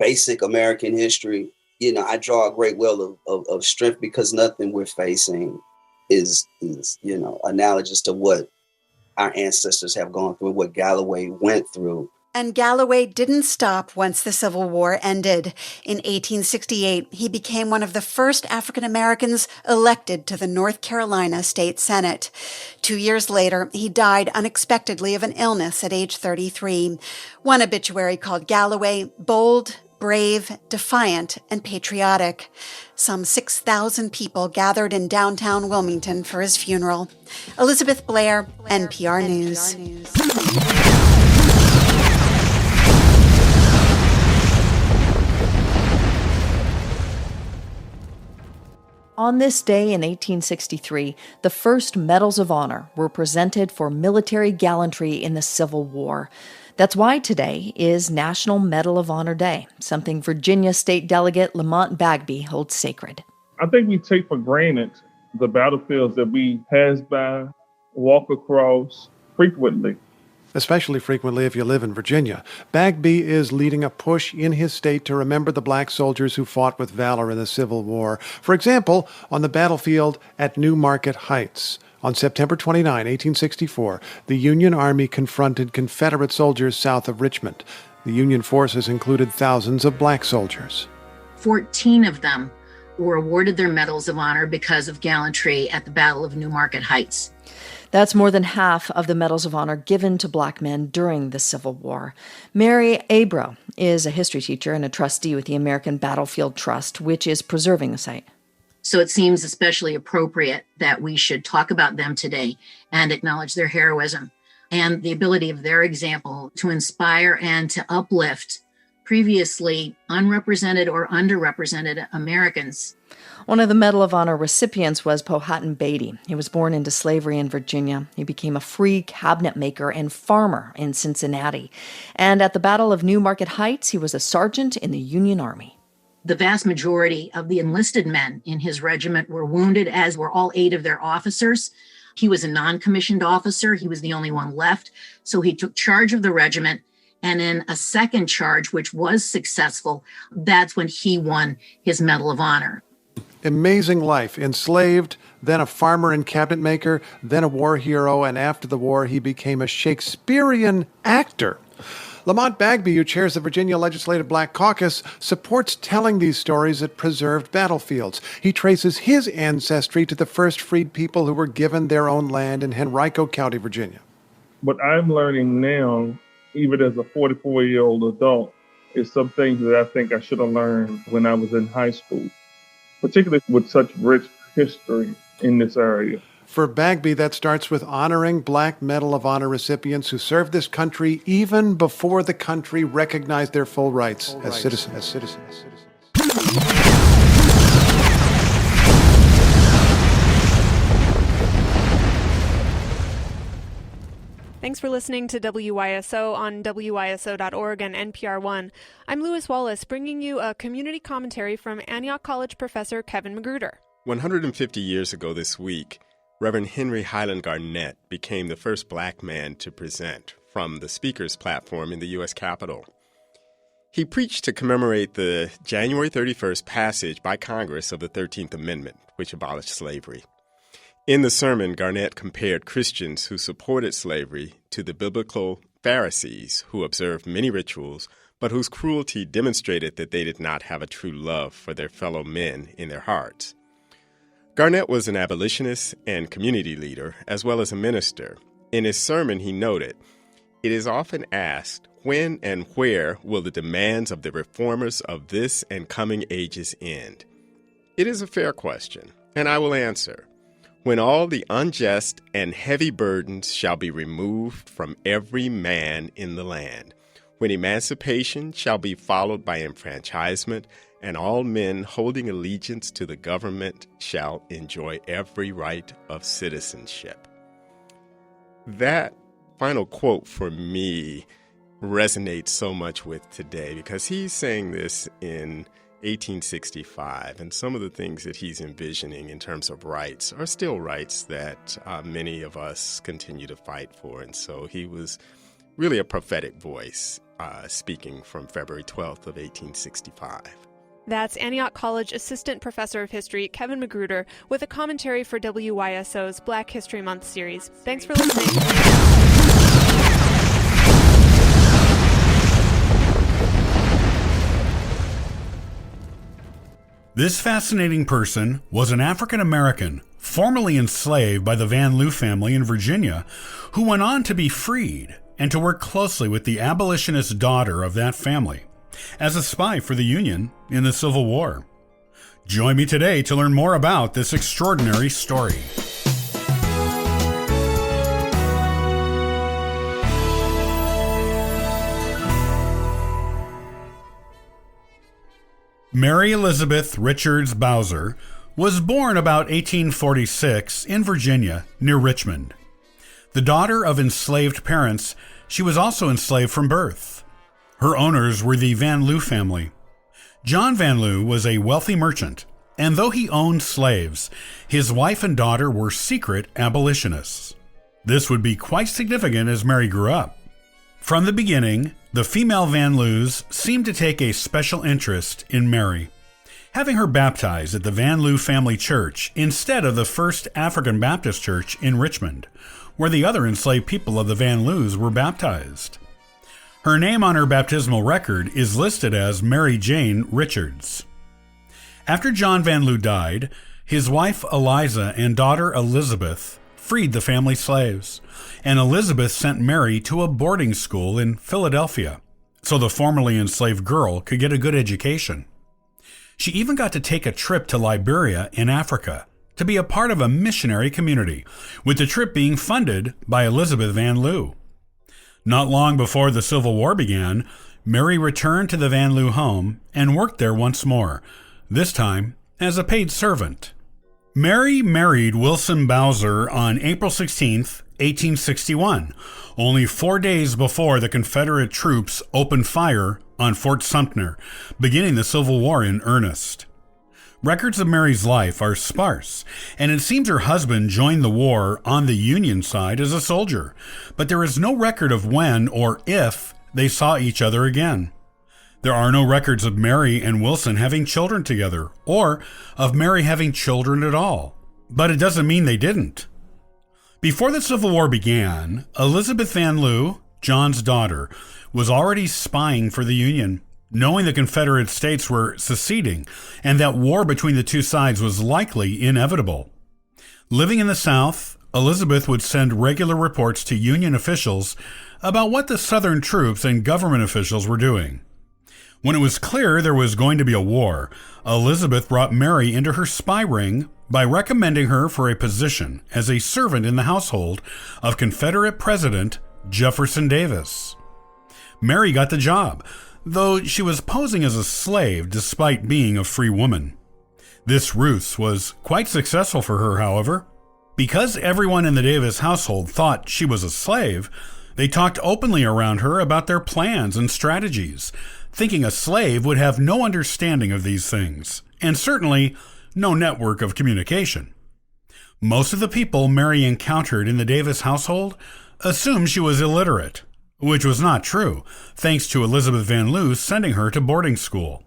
basic American history. I draw a great well of strength because nothing we're facing is analogous to what our ancestors have gone through, what Galloway went through. And Galloway didn't stop once the Civil War ended. In 1868, he became one of the first African Americans elected to the North Carolina State Senate. 2 years later, he died unexpectedly of an illness at age 33. One obituary called Galloway bold, brave, defiant, and patriotic. Some 6,000 people gathered in downtown Wilmington for his funeral. Elizabeth Blair, NPR News. On this day in 1863, the first Medals of Honor were presented for military gallantry in the Civil War. That's why today is National Medal of Honor Day, something Virginia State Delegate Lamont Bagby holds sacred. I think we take for granted the battlefields that we pass by, walk across frequently. Especially frequently if you live in Virginia. Bagby is leading a push in his state to remember the black soldiers who fought with valor in the Civil War. For example, on the battlefield at New Market Heights. On September 29, 1864, the Union Army confronted Confederate soldiers south of Richmond. The Union forces included thousands of black soldiers. 14 of them were awarded their Medals of Honor because of gallantry at the Battle of Newmarket Heights. That's more than half of the Medals of Honor given to black men during the Civil War. Mary Abro is a history teacher and a trustee with the American Battlefield Trust, which is preserving the site. So it seems especially appropriate that we should talk about them today and acknowledge their heroism and the ability of their example to inspire and to uplift previously unrepresented or underrepresented Americans. One of the Medal of Honor recipients was Powhatan Beatty. He was born into slavery in Virginia. He became a free cabinet maker and farmer in Cincinnati. And at the Battle of Newmarket Heights, he was a sergeant in the Union Army. The vast majority of the enlisted men in his regiment were wounded, as were all 8 of their officers. He was a non-commissioned officer. He was the only one left. So he took charge of the regiment. And in a second charge, which was successful, that's when he won his Medal of Honor. Amazing life. Enslaved, then a farmer and cabinet maker, then a war hero, and after the war he became a Shakespearean actor. Lamont Bagby, who chairs the Virginia Legislative Black Caucus, supports telling these stories at preserved battlefields. He traces his ancestry to the first freed people who were given their own land in Henrico County, Virginia. What I'm learning now, even as a 44-year-old adult, is some things that I think I should have learned when I was in high school, particularly with such rich history in this area. For Bagby, that starts with honoring Black Medal of Honor recipients who served this country even before the country recognized their full rights as citizens. Thanks for listening to WYSO on WYSO.org and NPR One. I'm Lewis Wallace, bringing you a community commentary from Antioch College professor Kevin Magruder. 150 years ago this week, Reverend Henry Highland Garnett became the first black man to present from the speaker's platform in the U.S. Capitol. He preached to commemorate the January 31st passage by Congress of the 13th Amendment, which abolished slavery. In the sermon, Garnett compared Christians who supported slavery to the biblical Pharisees who observed many rituals, but whose cruelty demonstrated that they did not have a true love for their fellow men in their hearts. Garnett was an abolitionist and community leader, as well as a minister. In his sermon, he noted, "It is often asked, when and where will the demands of the reformers of this and coming ages end? It is a fair question, and I will answer. When all the unjust and heavy burdens shall be removed from every man in the land, when emancipation shall be followed by enfranchisement, and all men holding allegiance to the government shall enjoy every right of citizenship." That final quote for me resonates so much with today, because he's saying this in 1865, and some of the things that he's envisioning in terms of rights are still rights that many of us continue to fight for. And so he was really a prophetic voice speaking from February 12th of 1865. That's Antioch College Assistant Professor of History Kevin Magruder with a commentary for WYSO's Black History Month series. Thanks for listening. This fascinating person was an African American, formerly enslaved by the Van Loo family in Virginia, who went on to be freed and to work closely with the abolitionist daughter of that family as a spy for the Union in the Civil War. Join me today to learn more about this extraordinary story. Mary Elizabeth Richards Bowser was born about 1846 in Virginia, near Richmond. The daughter of enslaved parents, she was also enslaved from birth. Her owners were the Van Loo family. John Van Loo was a wealthy merchant, and though he owned slaves, his wife and daughter were secret abolitionists. This would be quite significant as Mary grew up. From the beginning, the female Van Loos seemed to take a special interest in Mary. having her baptized at the Van Loo Family Church instead of the First African Baptist Church in Richmond, where the other enslaved people of the Van Loos were baptized. Her name on her baptismal record is listed as Mary Jane Richards. After John Van Loo died, his wife Eliza and daughter Elizebeth freed the family slaves, and Elizabeth sent Mary to a boarding school in Philadelphia so the formerly enslaved girl could get a good education. She even got to take a trip to Liberia in Africa to be a part of a missionary community, with the trip being funded by Elizabeth Van Loo. Not long before the Civil War began, Mary returned to the Van Loo home and worked there once more, this time as a paid servant. Mary married Wilson Bowser on April 16, 1861, only 4 days before the Confederate troops opened fire on Fort Sumter, beginning the Civil War in earnest. Records of Mary's life are sparse, and it seems her husband joined the war on the Union side as a soldier, but there is no record of when or if they saw each other again. There are no records of Mary and Wilson having children together, or of Mary having children at all, but it doesn't mean they didn't. Before the Civil War began, Elizabeth Van Loo, John's daughter, was already spying for the Union, knowing the Confederate states were seceding and that war between the two sides was likely inevitable. Living in the South, Elizabeth would send regular reports to Union officials about what the Southern troops and government officials were doing. When it was clear there was going to be a war, Elizabeth brought Mary into her spy ring by recommending her for a position as a servant in the household of Confederate President Jefferson Davis. Mary got the job, though she was posing as a slave despite being a free woman. This ruse was quite successful for her, however. Because everyone in the Davis household thought she was a slave, they talked openly around her about their plans and strategies, thinking a slave would have no understanding of these things, and certainly no network of communication. Most of the people Mary encountered in the Davis household assumed she was illiterate, which was not true, thanks to Elizabeth Van Loo sending her to boarding school.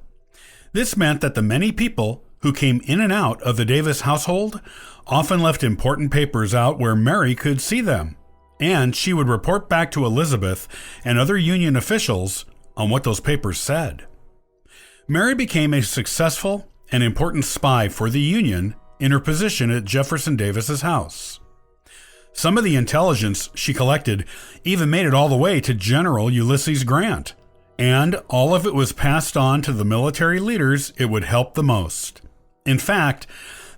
This meant that the many people who came in and out of the Davis household often left important papers out where Mary could see them, and she would report back to Elizabeth and other Union officials on what those papers said. Mary became a successful and important spy for the Union in her position at Jefferson Davis's house. Some of the intelligence she collected even made it all the way to General Ulysses Grant, and all of it was passed on to the military leaders it would help the most. In fact,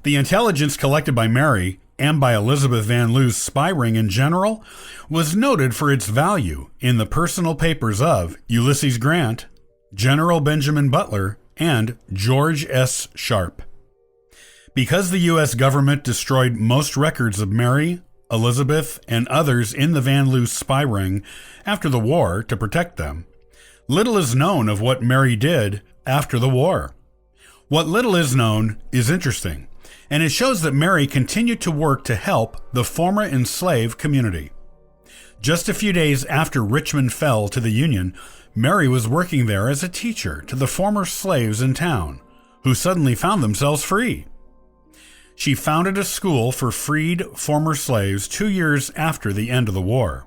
the intelligence collected by Mary and by Elizabeth Van Loo's spy ring in general was noted for its value in the personal papers of Ulysses Grant, General Benjamin Butler, and George S. Sharp. Because the U.S. government destroyed most records of Mary, Elizabeth, and others in the Van Loo spy ring after the war to protect them, little is known of what Mary did after the war. What little is known is interesting, and it shows that Mary continued to work to help the former enslaved community. Just a few days after Richmond fell to the Union, Mary was working there as a teacher to the former slaves in town, who suddenly found themselves free. She founded a school for freed former slaves 2 years after the end of the war.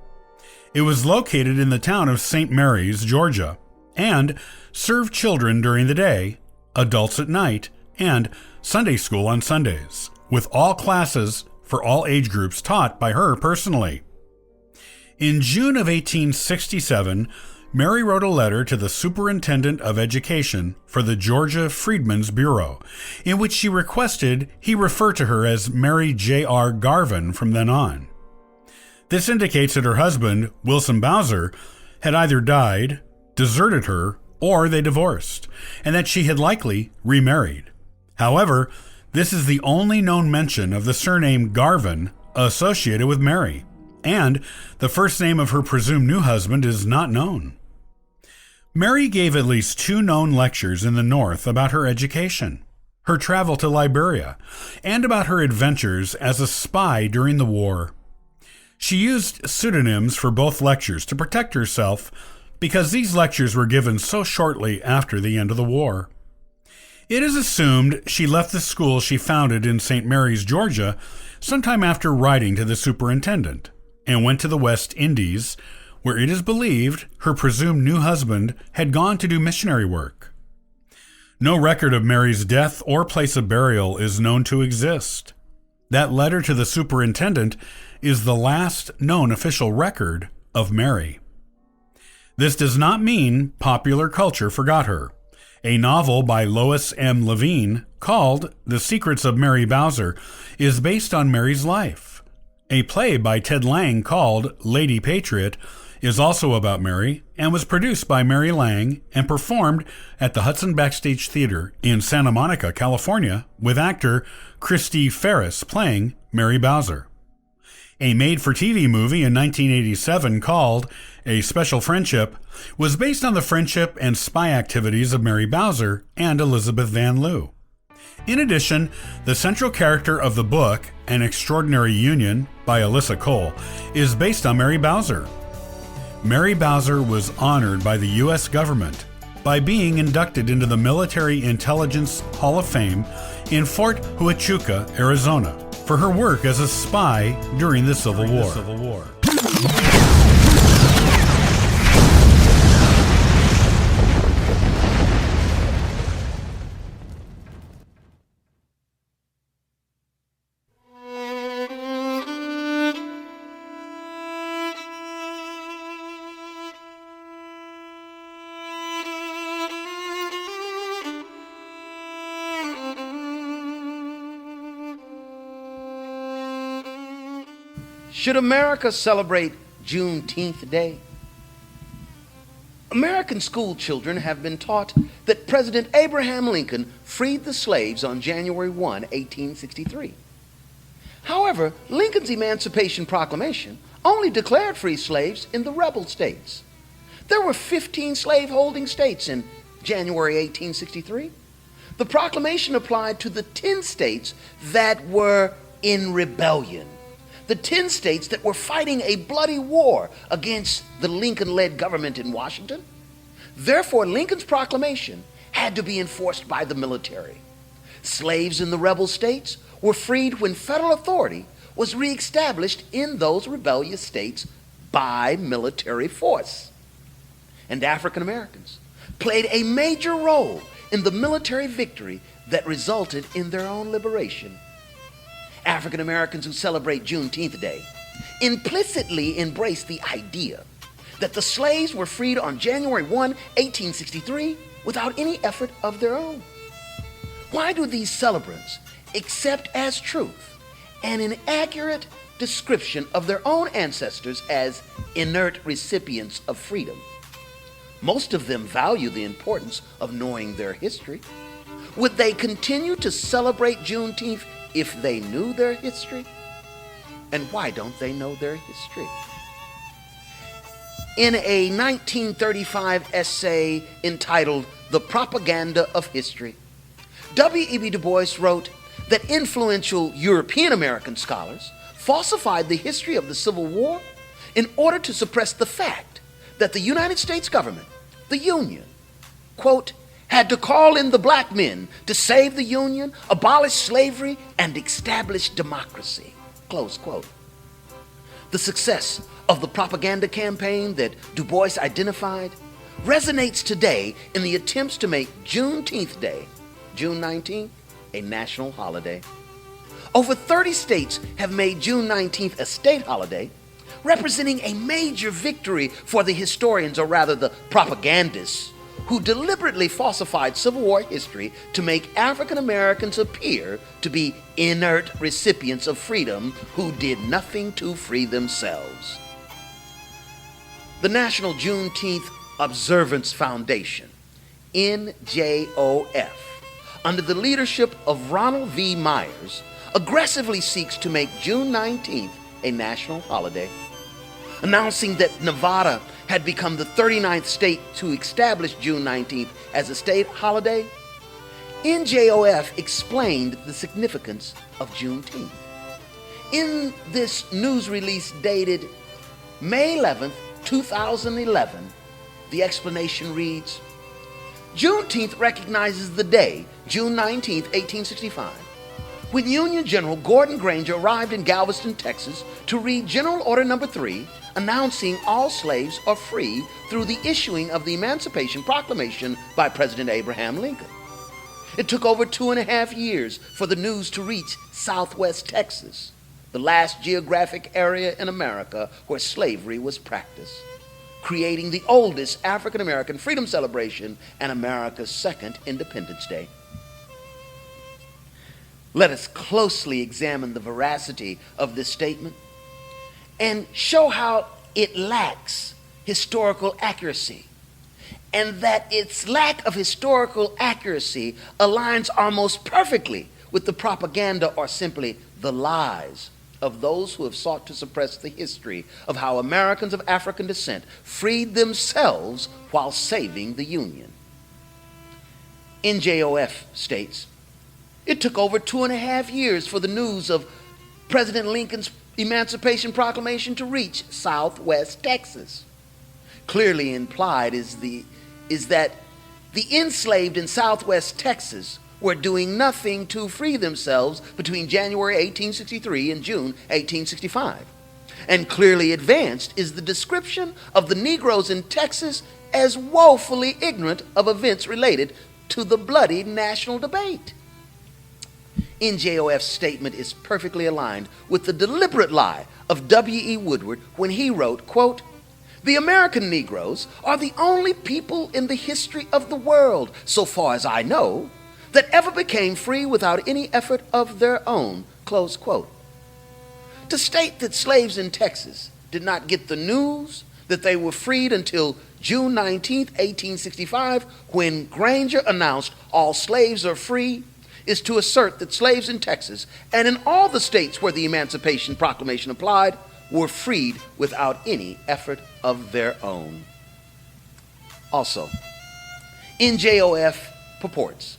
It was located in the town of St. Mary's, Georgia, and served children during the day, adults at night, and Sunday school on Sundays, with all classes for all age groups taught by her personally. In June of 1867, Mary wrote a letter to the Superintendent of Education for the Georgia Freedmen's Bureau, in which she requested he refer to her as Mary J.R. Garvin from then on. This indicates that her husband, Wilson Bowser, had either died, deserted her, or they divorced, and that she had likely remarried. However, this is the only known mention of the surname Garvin associated with Mary, and the first name of her presumed new husband is not known. Mary gave at least 2 known lectures in the North about her education, her travel to Liberia, and about her adventures as a spy during the war. She used pseudonyms for both lectures to protect herself because these lectures were given so shortly after the end of the war. It is assumed she left the school she founded in St. Mary's, Georgia, sometime after writing to the superintendent, and went to the West Indies, where it is believed her presumed new husband had gone to do missionary work. No record of Mary's death or place of burial is known to exist. That letter to the superintendent is the last known official record of Mary. This does not mean popular culture forgot her. A novel by Lois M. Levine called The Secrets of Mary Bowser is based on Mary's life. A play by Ted Lang called Lady Patriot is also about Mary and was produced by Mary Lang and performed at the Hudson Backstage Theater in Santa Monica, California, with actor Christy Ferris playing Mary Bowser. A made-for-TV movie in 1987 called A Special Friendship was based on the friendship and spy activities of Mary Bowser and Elizabeth Van Lew. In addition, the central character of the book, An Extraordinary Union by Alyssa Cole, is based on Mary Bowser. Mary Bowser was honored by the U.S. government by being inducted into the Military Intelligence Hall of Fame in Fort Huachuca, Arizona, for her work as a spy during the Civil War. Should America celebrate Juneteenth Day? American school children have been taught that President Abraham Lincoln freed the slaves on January 1, 1863. However, Lincoln's Emancipation Proclamation only declared free slaves in the rebel states. There were 15 slave-holding states in January 1863. The proclamation applied to the 10 states that were in rebellion. The 10 states that were fighting a bloody war against the Lincoln-led government in Washington. Therefore, Lincoln's proclamation had to be enforced by the military. Slaves in the rebel states were freed when federal authority was reestablished in those rebellious states by military force. And African Americans played a major role in the military victory that resulted in their own liberation. African Americans who celebrate Juneteenth Day implicitly embrace the idea that the slaves were freed on January 1, 1863 without any effort of their own. Why do these celebrants accept as truth an inaccurate description of their own ancestors as inert recipients of freedom? Most of them value the importance of knowing their history. Would they continue to celebrate Juneteenth if they knew their history? And why don't they know their history? In a 1935 essay entitled The Propaganda of History, W.E.B. Du Bois wrote that influential European American scholars falsified the history of the Civil War in order to suppress the fact that the United States government, the Union, quote, had to call in the black men to save the Union, abolish slavery, and establish democracy, close quote. The success of the propaganda campaign that Du Bois identified resonates today in the attempts to make Juneteenth Day, June 19th, a national holiday. Over 30 states have made June 19th a state holiday, representing a major victory for the historians, or rather the propagandists, who deliberately falsified Civil War history to make African Americans appear to be inert recipients of freedom who did nothing to free themselves. The National Juneteenth Observance Foundation, NJOF, under the leadership of Ronald V. Myers, aggressively seeks to make June 19th a national holiday. Announcing that Nevada had become the 39th state to establish June 19th as a state holiday, NJOF explained the significance of Juneteenth. In this news release dated May 11th, 2011, the explanation reads, Juneteenth recognizes the day, June 19, 1865, when Union General Gordon Granger arrived in Galveston, Texas, to read General Order No. 3, announcing all slaves are free through the issuing of the Emancipation Proclamation by President Abraham Lincoln. It took over 2.5 years for the news to reach Southwest Texas, the last geographic area in America where slavery was practiced, creating the oldest African American freedom celebration and America's second Independence Day. Let us closely examine the veracity of this statement and show how it lacks historical accuracy, and that its lack of historical accuracy aligns almost perfectly with the propaganda, or simply the lies, of those who have sought to suppress the history of how Americans of African descent freed themselves while saving the Union. NJOF states, it took over 2.5 years for the news of President Lincoln's Emancipation Proclamation to reach Southwest Texas. Clearly implied is that the enslaved in Southwest Texas were doing nothing to free themselves between January 1863 and June 1865. And clearly advanced is the description of the Negroes in Texas as woefully ignorant of events related to the bloody national debate. NJOF's statement is perfectly aligned with the deliberate lie of W.E. Woodward when he wrote, quote, the American Negroes are the only people in the history of the world, so far as I know, that ever became free without any effort of their own, close quote. To state that slaves in Texas did not get the news that they were freed until June 19, 1865, when Granger announced all slaves are free, is to assert that slaves in Texas and in all the states where the Emancipation Proclamation applied were freed without any effort of their own. Also, NJOF purports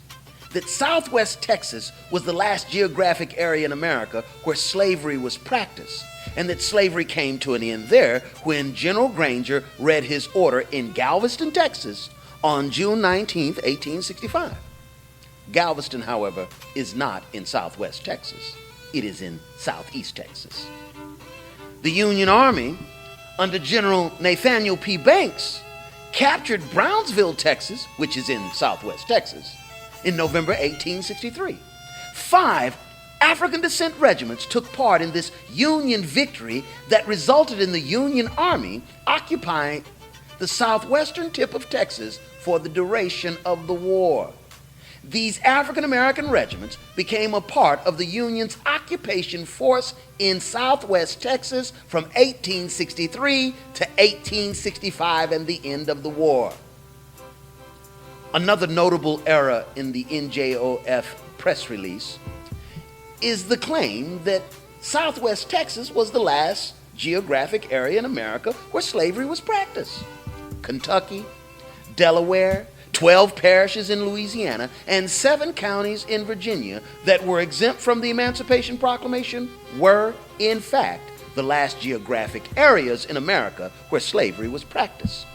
that Southwest Texas was the last geographic area in America where slavery was practiced, and that slavery came to an end there when General Granger read his order in Galveston, Texas on June 19, 1865. Galveston, however, is not in Southwest Texas. It is in Southeast Texas. The Union Army, under General Nathaniel P. Banks, captured Brownsville, Texas, which is in Southwest Texas, in November 1863. 5 African descent regiments took part in this Union victory that resulted in the Union Army occupying the southwestern tip of Texas for the duration of the war. These African American regiments became a part of the Union's occupation force in Southwest Texas from 1863 to 1865 and the end of the war. Another notable error in the NJOF press release is the claim that Southwest Texas was the last geographic area in America where slavery was practiced. Kentucky, Delaware, 12 parishes in Louisiana, and 7 counties in Virginia that were exempt from the Emancipation Proclamation were, in fact, the last geographic areas in America where slavery was practiced.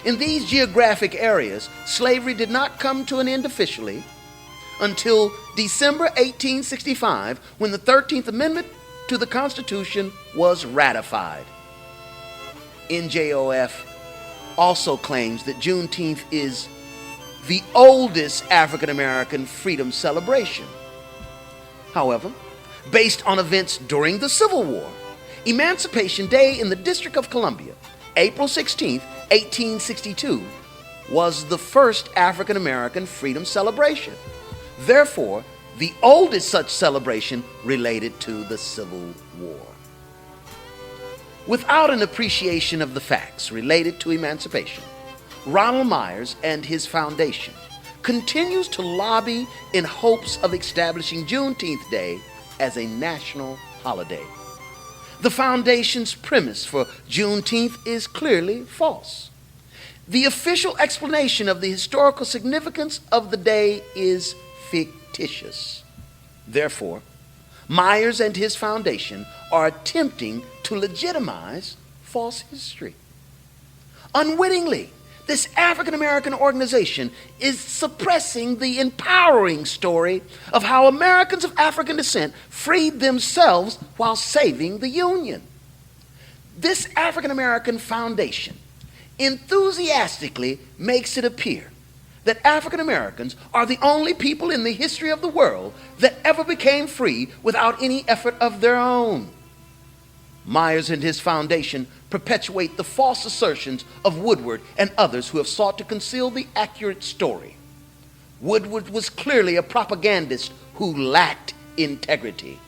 In these geographic areas, slavery did not come to an end officially until December 1865, when the 13th Amendment to the Constitution was ratified. NJOF also claims that Juneteenth is the oldest African American freedom celebration. However, based on events during the Civil War, Emancipation Day in the District of Columbia, April 16, 1862, was the first African American freedom celebration. Therefore, the oldest such celebration related to the Civil War. Without an appreciation of the facts related to emancipation, Ronald Myers and his foundation continues to lobby in hopes of establishing Juneteenth Day as a national holiday. The foundation's premise for Juneteenth is clearly false. The official explanation of the historical significance of the day is fictitious. Therefore, Myers and his foundation are attempting to legitimize false history. Unwittingly, This African American organization is suppressing the empowering story of how Americans of African descent freed themselves while saving the Union. This African American foundation enthusiastically makes it appear that African Americans are the only people in the history of the world that ever became free without any effort of their own. Myers and his foundation perpetuate the false assertions of Woodward and others who have sought to conceal the accurate story. Woodward was clearly a propagandist who lacked integrity,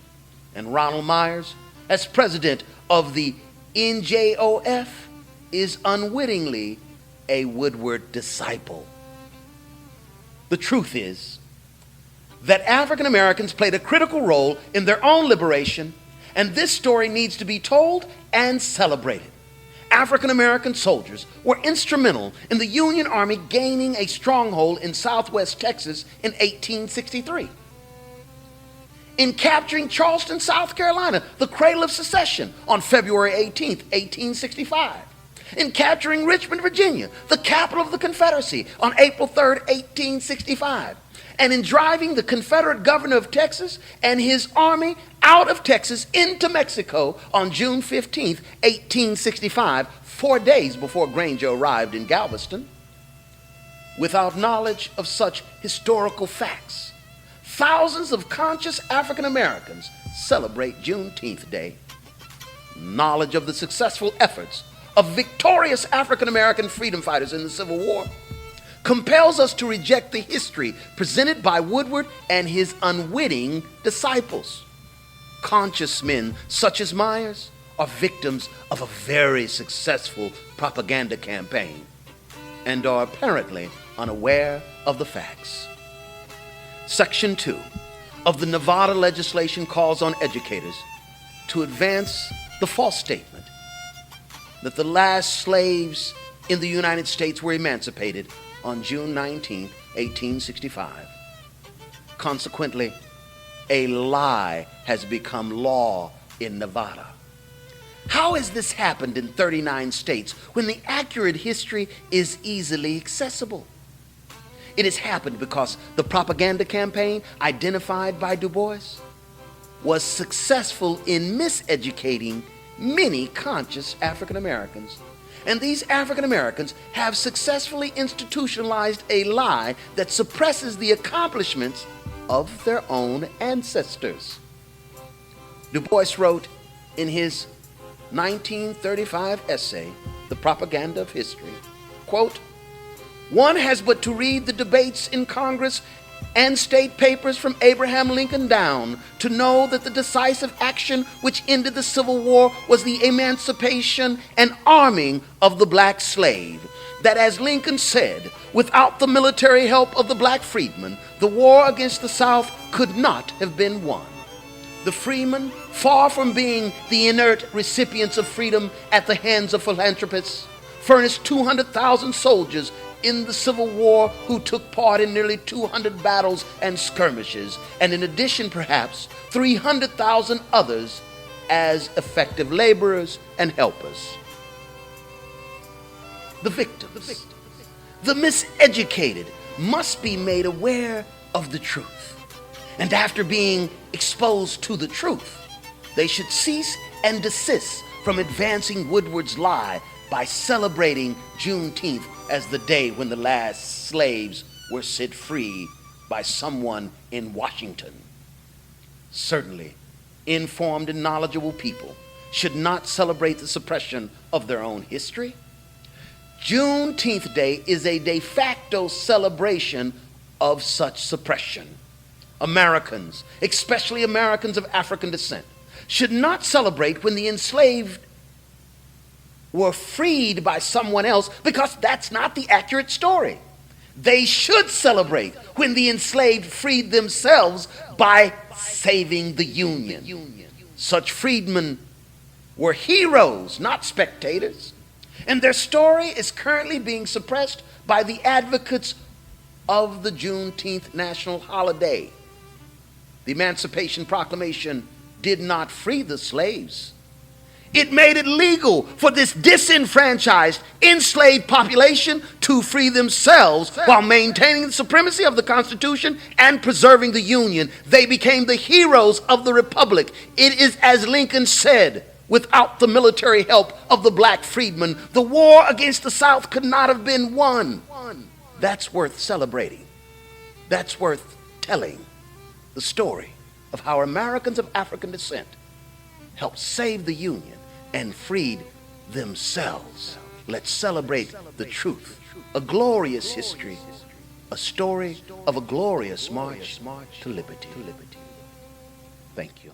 and Ronald Myers, as president of the NJOF, is unwittingly a Woodward disciple. The truth is that African Americans played a critical role in their own liberation, and this story needs to be told and celebrated. African American soldiers were instrumental in the Union Army gaining a stronghold in southwest Texas in 1863. In capturing Charleston, South Carolina, the cradle of secession, on February 18, 1865. In capturing Richmond, Virginia, the capital of the Confederacy, on April 3, 1865. And in driving the Confederate governor of Texas and his army out of Texas into Mexico on June 15, 1865, 4 days before Granger arrived in Galveston. Without knowledge of such historical facts, thousands of conscious African Americans celebrate Juneteenth Day. Knowledge of the successful efforts of victorious African American freedom fighters in the Civil War compels us to reject the history presented by Woodward and his unwitting disciples. Conscious men such as Myers are victims of a very successful propaganda campaign and are apparently unaware of the facts. Section 2 of the Nevada legislation calls on educators to advance the false statement that the last slaves in the United States were emancipated on June 19, 1865. Consequently, a lie has become law in Nevada. How has this happened in 39 states when the accurate history is easily accessible? It has happened because the propaganda campaign identified by Du Bois was successful in miseducating many conscious African Americans. And these African Americans have successfully institutionalized a lie that suppresses the accomplishments of their own ancestors. Du Bois wrote in his 1935 essay, The Propaganda of History, quote, "One has but to read the debates in Congress and state papers from Abraham Lincoln down to know that the decisive action which ended the Civil War was the emancipation and arming of the black slave. That, as Lincoln said, without the military help of the black freedmen, the war against the South could not have been won. The freemen, far from being the inert recipients of freedom at the hands of philanthropists, furnished 200,000 soldiers in the Civil War who took part in nearly 200 battles and skirmishes, and in addition, perhaps, 300,000 others as effective laborers and helpers. The victims, the miseducated, must be made aware of the truth. And after being exposed to the truth, they should cease and desist from advancing Woodward's lie by celebrating Juneteenth as the day when the last slaves were set free by someone in Washington. Certainly, informed and knowledgeable people should not celebrate the suppression of their own history. Juneteenth Day is a de facto celebration of such suppression. Americans, especially Americans of African descent, should not celebrate when the enslaved were freed by someone else, because that's not the accurate story. They should celebrate when the enslaved freed themselves by saving the Union. Such freedmen were heroes, not spectators, and their story is currently being suppressed by the advocates of the Juneteenth national holiday. The Emancipation Proclamation did not free the slaves. It made it legal for this disenfranchised, enslaved population to free themselves while maintaining the supremacy of the Constitution and preserving the Union. They became the heroes of the Republic. It is as Lincoln said, without the military help of the black freedmen, the war against the South could not have been won. That's worth celebrating. That's worth telling the story of how Americans of African descent helped save the Union and freed themselves. Let's celebrate the truth. A glorious history, a story of a glorious march to liberty. Thank you.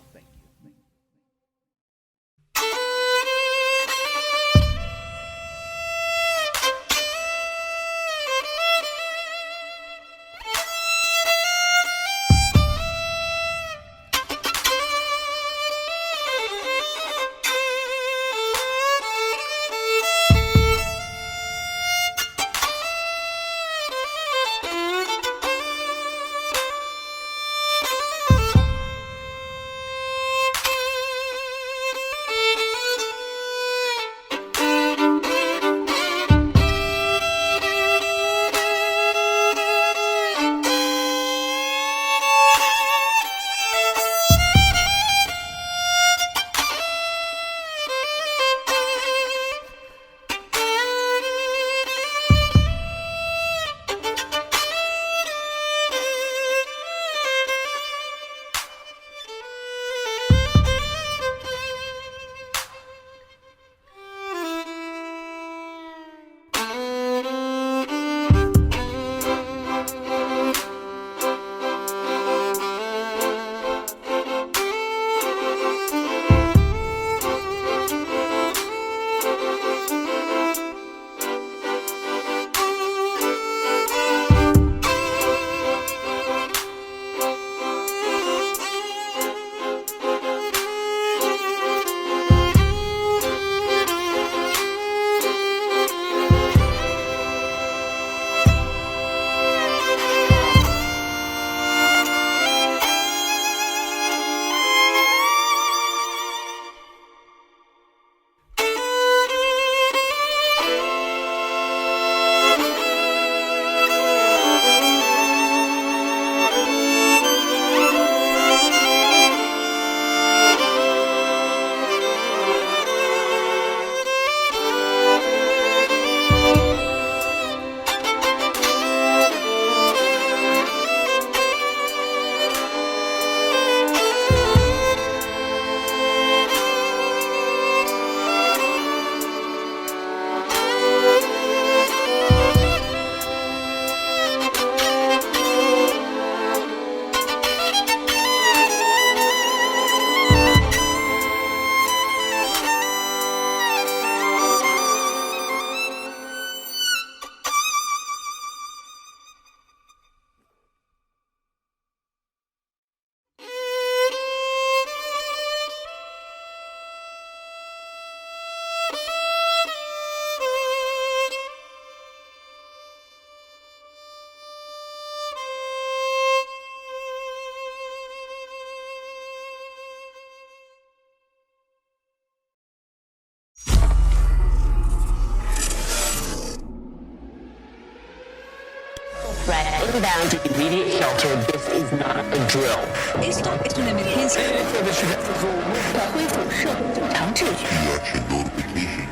Inbound to immediate shelter. This is not a drill. Esto es una emergencia. Notification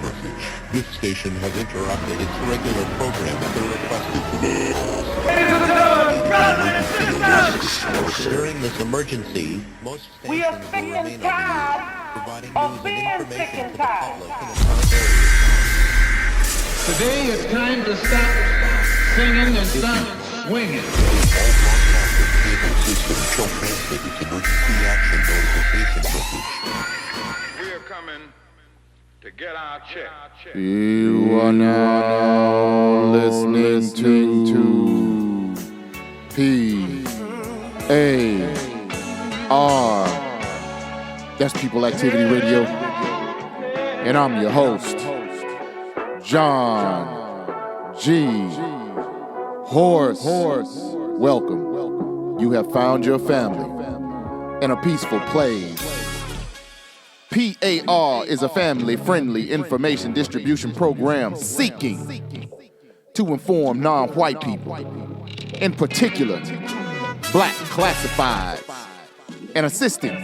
message. This station has interrupted its regular program at the request of During this emergency, most stations will remain on the air, providing news and information to the public in a current area. Today it's time to stop singing and start swinging. All broadcast cable system shall transmit its emergency action notification message. We are coming to get our check. You are now listening to P.A.R. That's People Activity Radio. And I'm your host, JohnGHorse. Welcome. You have found your family in a peaceful place. P.A.R. is a family-friendly information distribution program seeking to inform non-white people, in particular, black classifieds, and assisting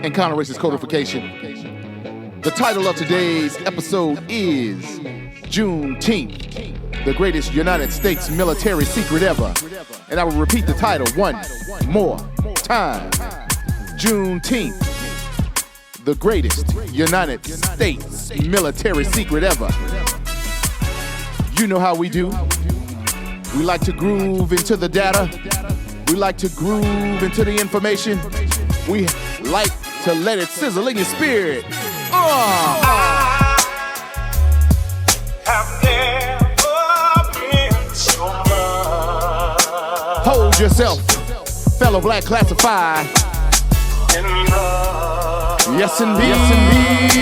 in counter-racist codification. The title of today's episode is Juneteenth, the greatest United States military secret ever. And I will repeat the title one more time. Juneteenth, the greatest United States military secret ever. You know how we do. We like to groove into the data. We like to groove into the information. We like to let it sizzle in your spirit. Hold yourself, fellow black classified. Yes, indeed. Yes, indeed.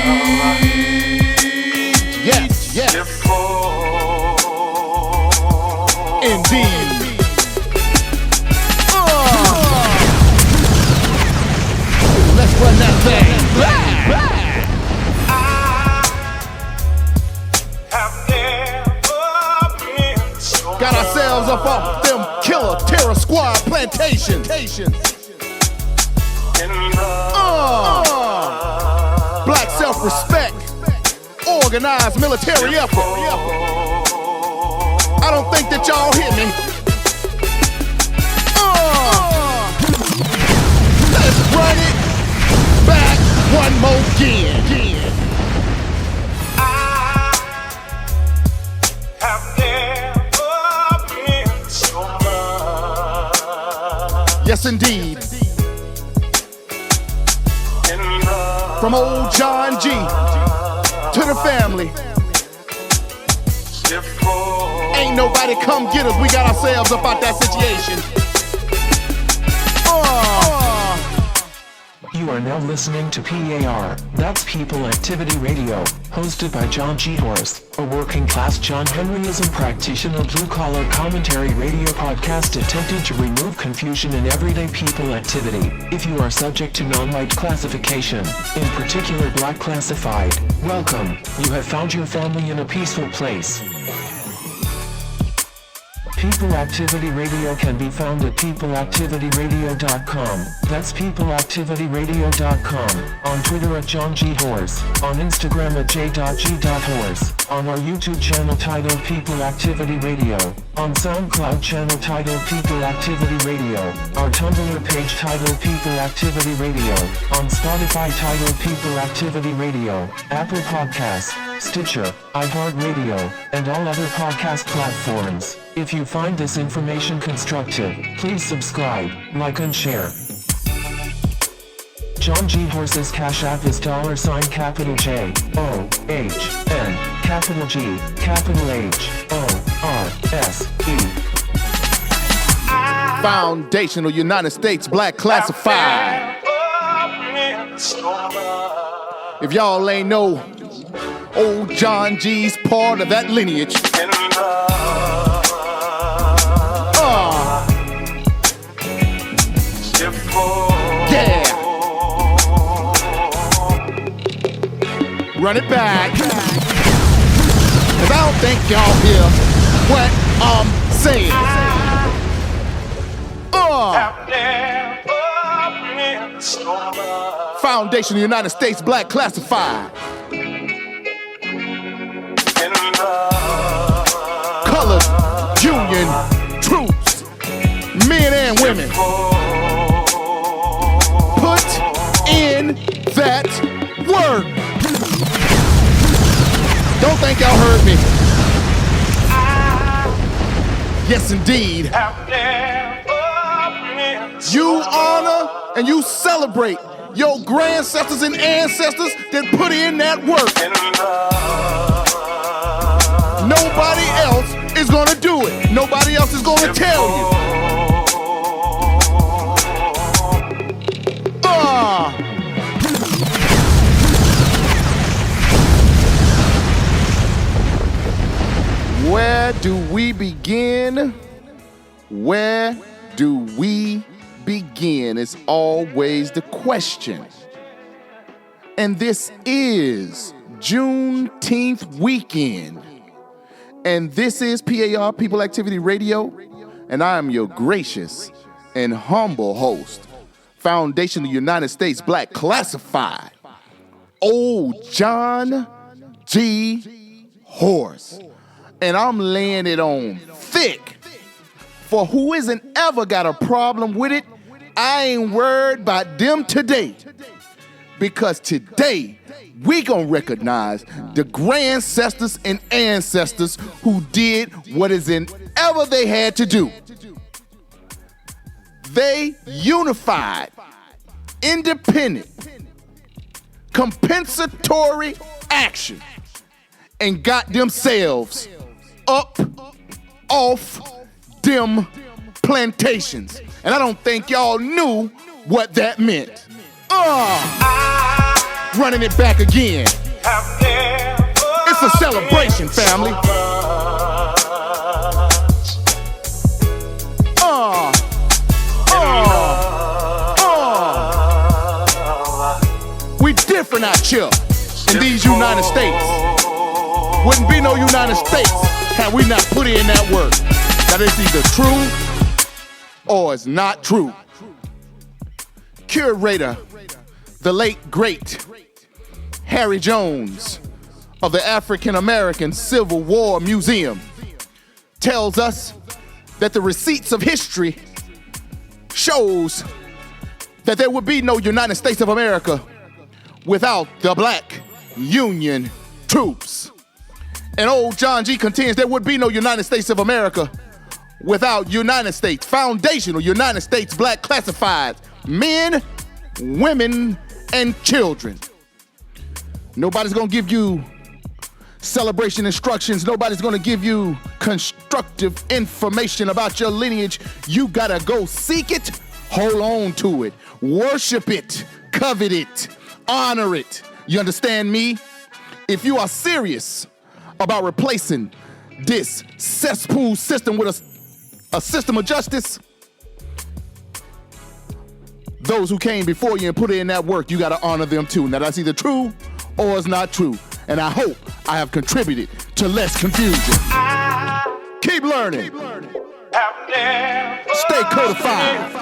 Yes, yes. Indeed. Let's run that thing. Got ourselves up off them killer terror squad plantations. Black self-respect, organized military effort. I don't think that y'all hear me. Let's run it back one more again. Yes, indeed. From old John G to the family. Ain't nobody come get us. We got ourselves up out that situation. You are now listening to P.A.R. That's People Activity Radio, hosted by JohnGHorse, a working-class John Henryism practitioner blue-collar commentary radio podcast attempting to remove confusion in everyday people activity. If you are subject to non-white classification, in particular black classified, welcome. You have found your family in a peaceful place. People Activity Radio can be found at peopleactivityradio.com. That's peopleactivityradio.com. On Twitter at JohnGHorse. On Instagram at j.g.horse. On our YouTube channel titled People Activity Radio. On SoundCloud channel titled People Activity Radio. Our Tumblr page titled People Activity Radio. On Spotify titled People Activity Radio. Apple Podcasts, Stitcher, iHeartRadio, and all other podcast platforms. If you find this information constructive, please subscribe, like, and share. JohnGHorse's Cash App is $JohnGHorse, capital G, capital H-O-R-S-E. Foundational United States Black Classified. If y'all ain't know, old John G's part of that lineage. Yeah. Run it back. Cause I don't think y'all hear what I'm saying. Foundation of the United States Black Classified. Colored Union troops, men and women. Put in that work. Don't think y'all heard me. Yes, indeed. You honor and you celebrate your grandsters and ancestors that put in that work. Nobody else is gonna do it. Nobody else is gonna tell you. Where do we begin? Where do we begin is always the question. And this is Juneteenth weekend. And this is P.A.R. People Activity Radio. And I am your gracious and humble host, Foundation of the United States Black Classified, old John G. Horse. And I'm laying it on thick. For who isn't ever got a problem with it, I ain't worried about them today. Because today, we gonna recognize the grandcestors and ancestors who did what is in ever they had to do. They unified, independent, compensatory action and got themselves up off them plantations. And I don't think y'all knew what that meant. Running it back again. It's a celebration, family. We different out here in these United States. Wouldn't be no United States had we not put in that work. That it's either true or it's not true. Curator, the late great Harry Jones of the African American Civil War Museum tells us that the receipts of history shows that there would be no United States of America without the Black Union troops. And old John G. contends there would be no United States of America without United States, foundational United States Black classified men, women, and children. Nobody's gonna give you celebration instructions. Nobody's gonna give you constructive information about your lineage. You gotta go seek it, hold on to it, worship it, covet it, honor it. You understand me? If you are serious about replacing this cesspool system with a system of justice, those who came before you and put in that work, you got to honor them too. Now, that's either true or it's not true. And I hope I have contributed to less confusion. Keep learning. Stay codified.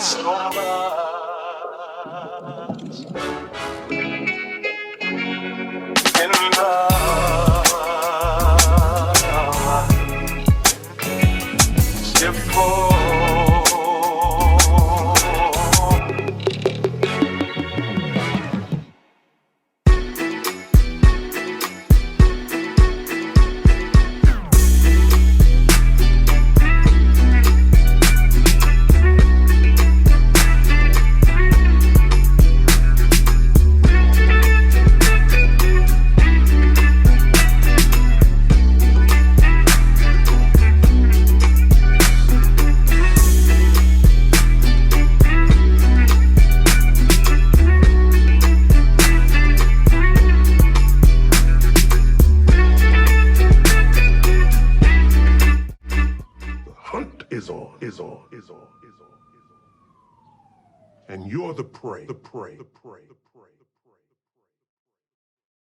And you're the prey.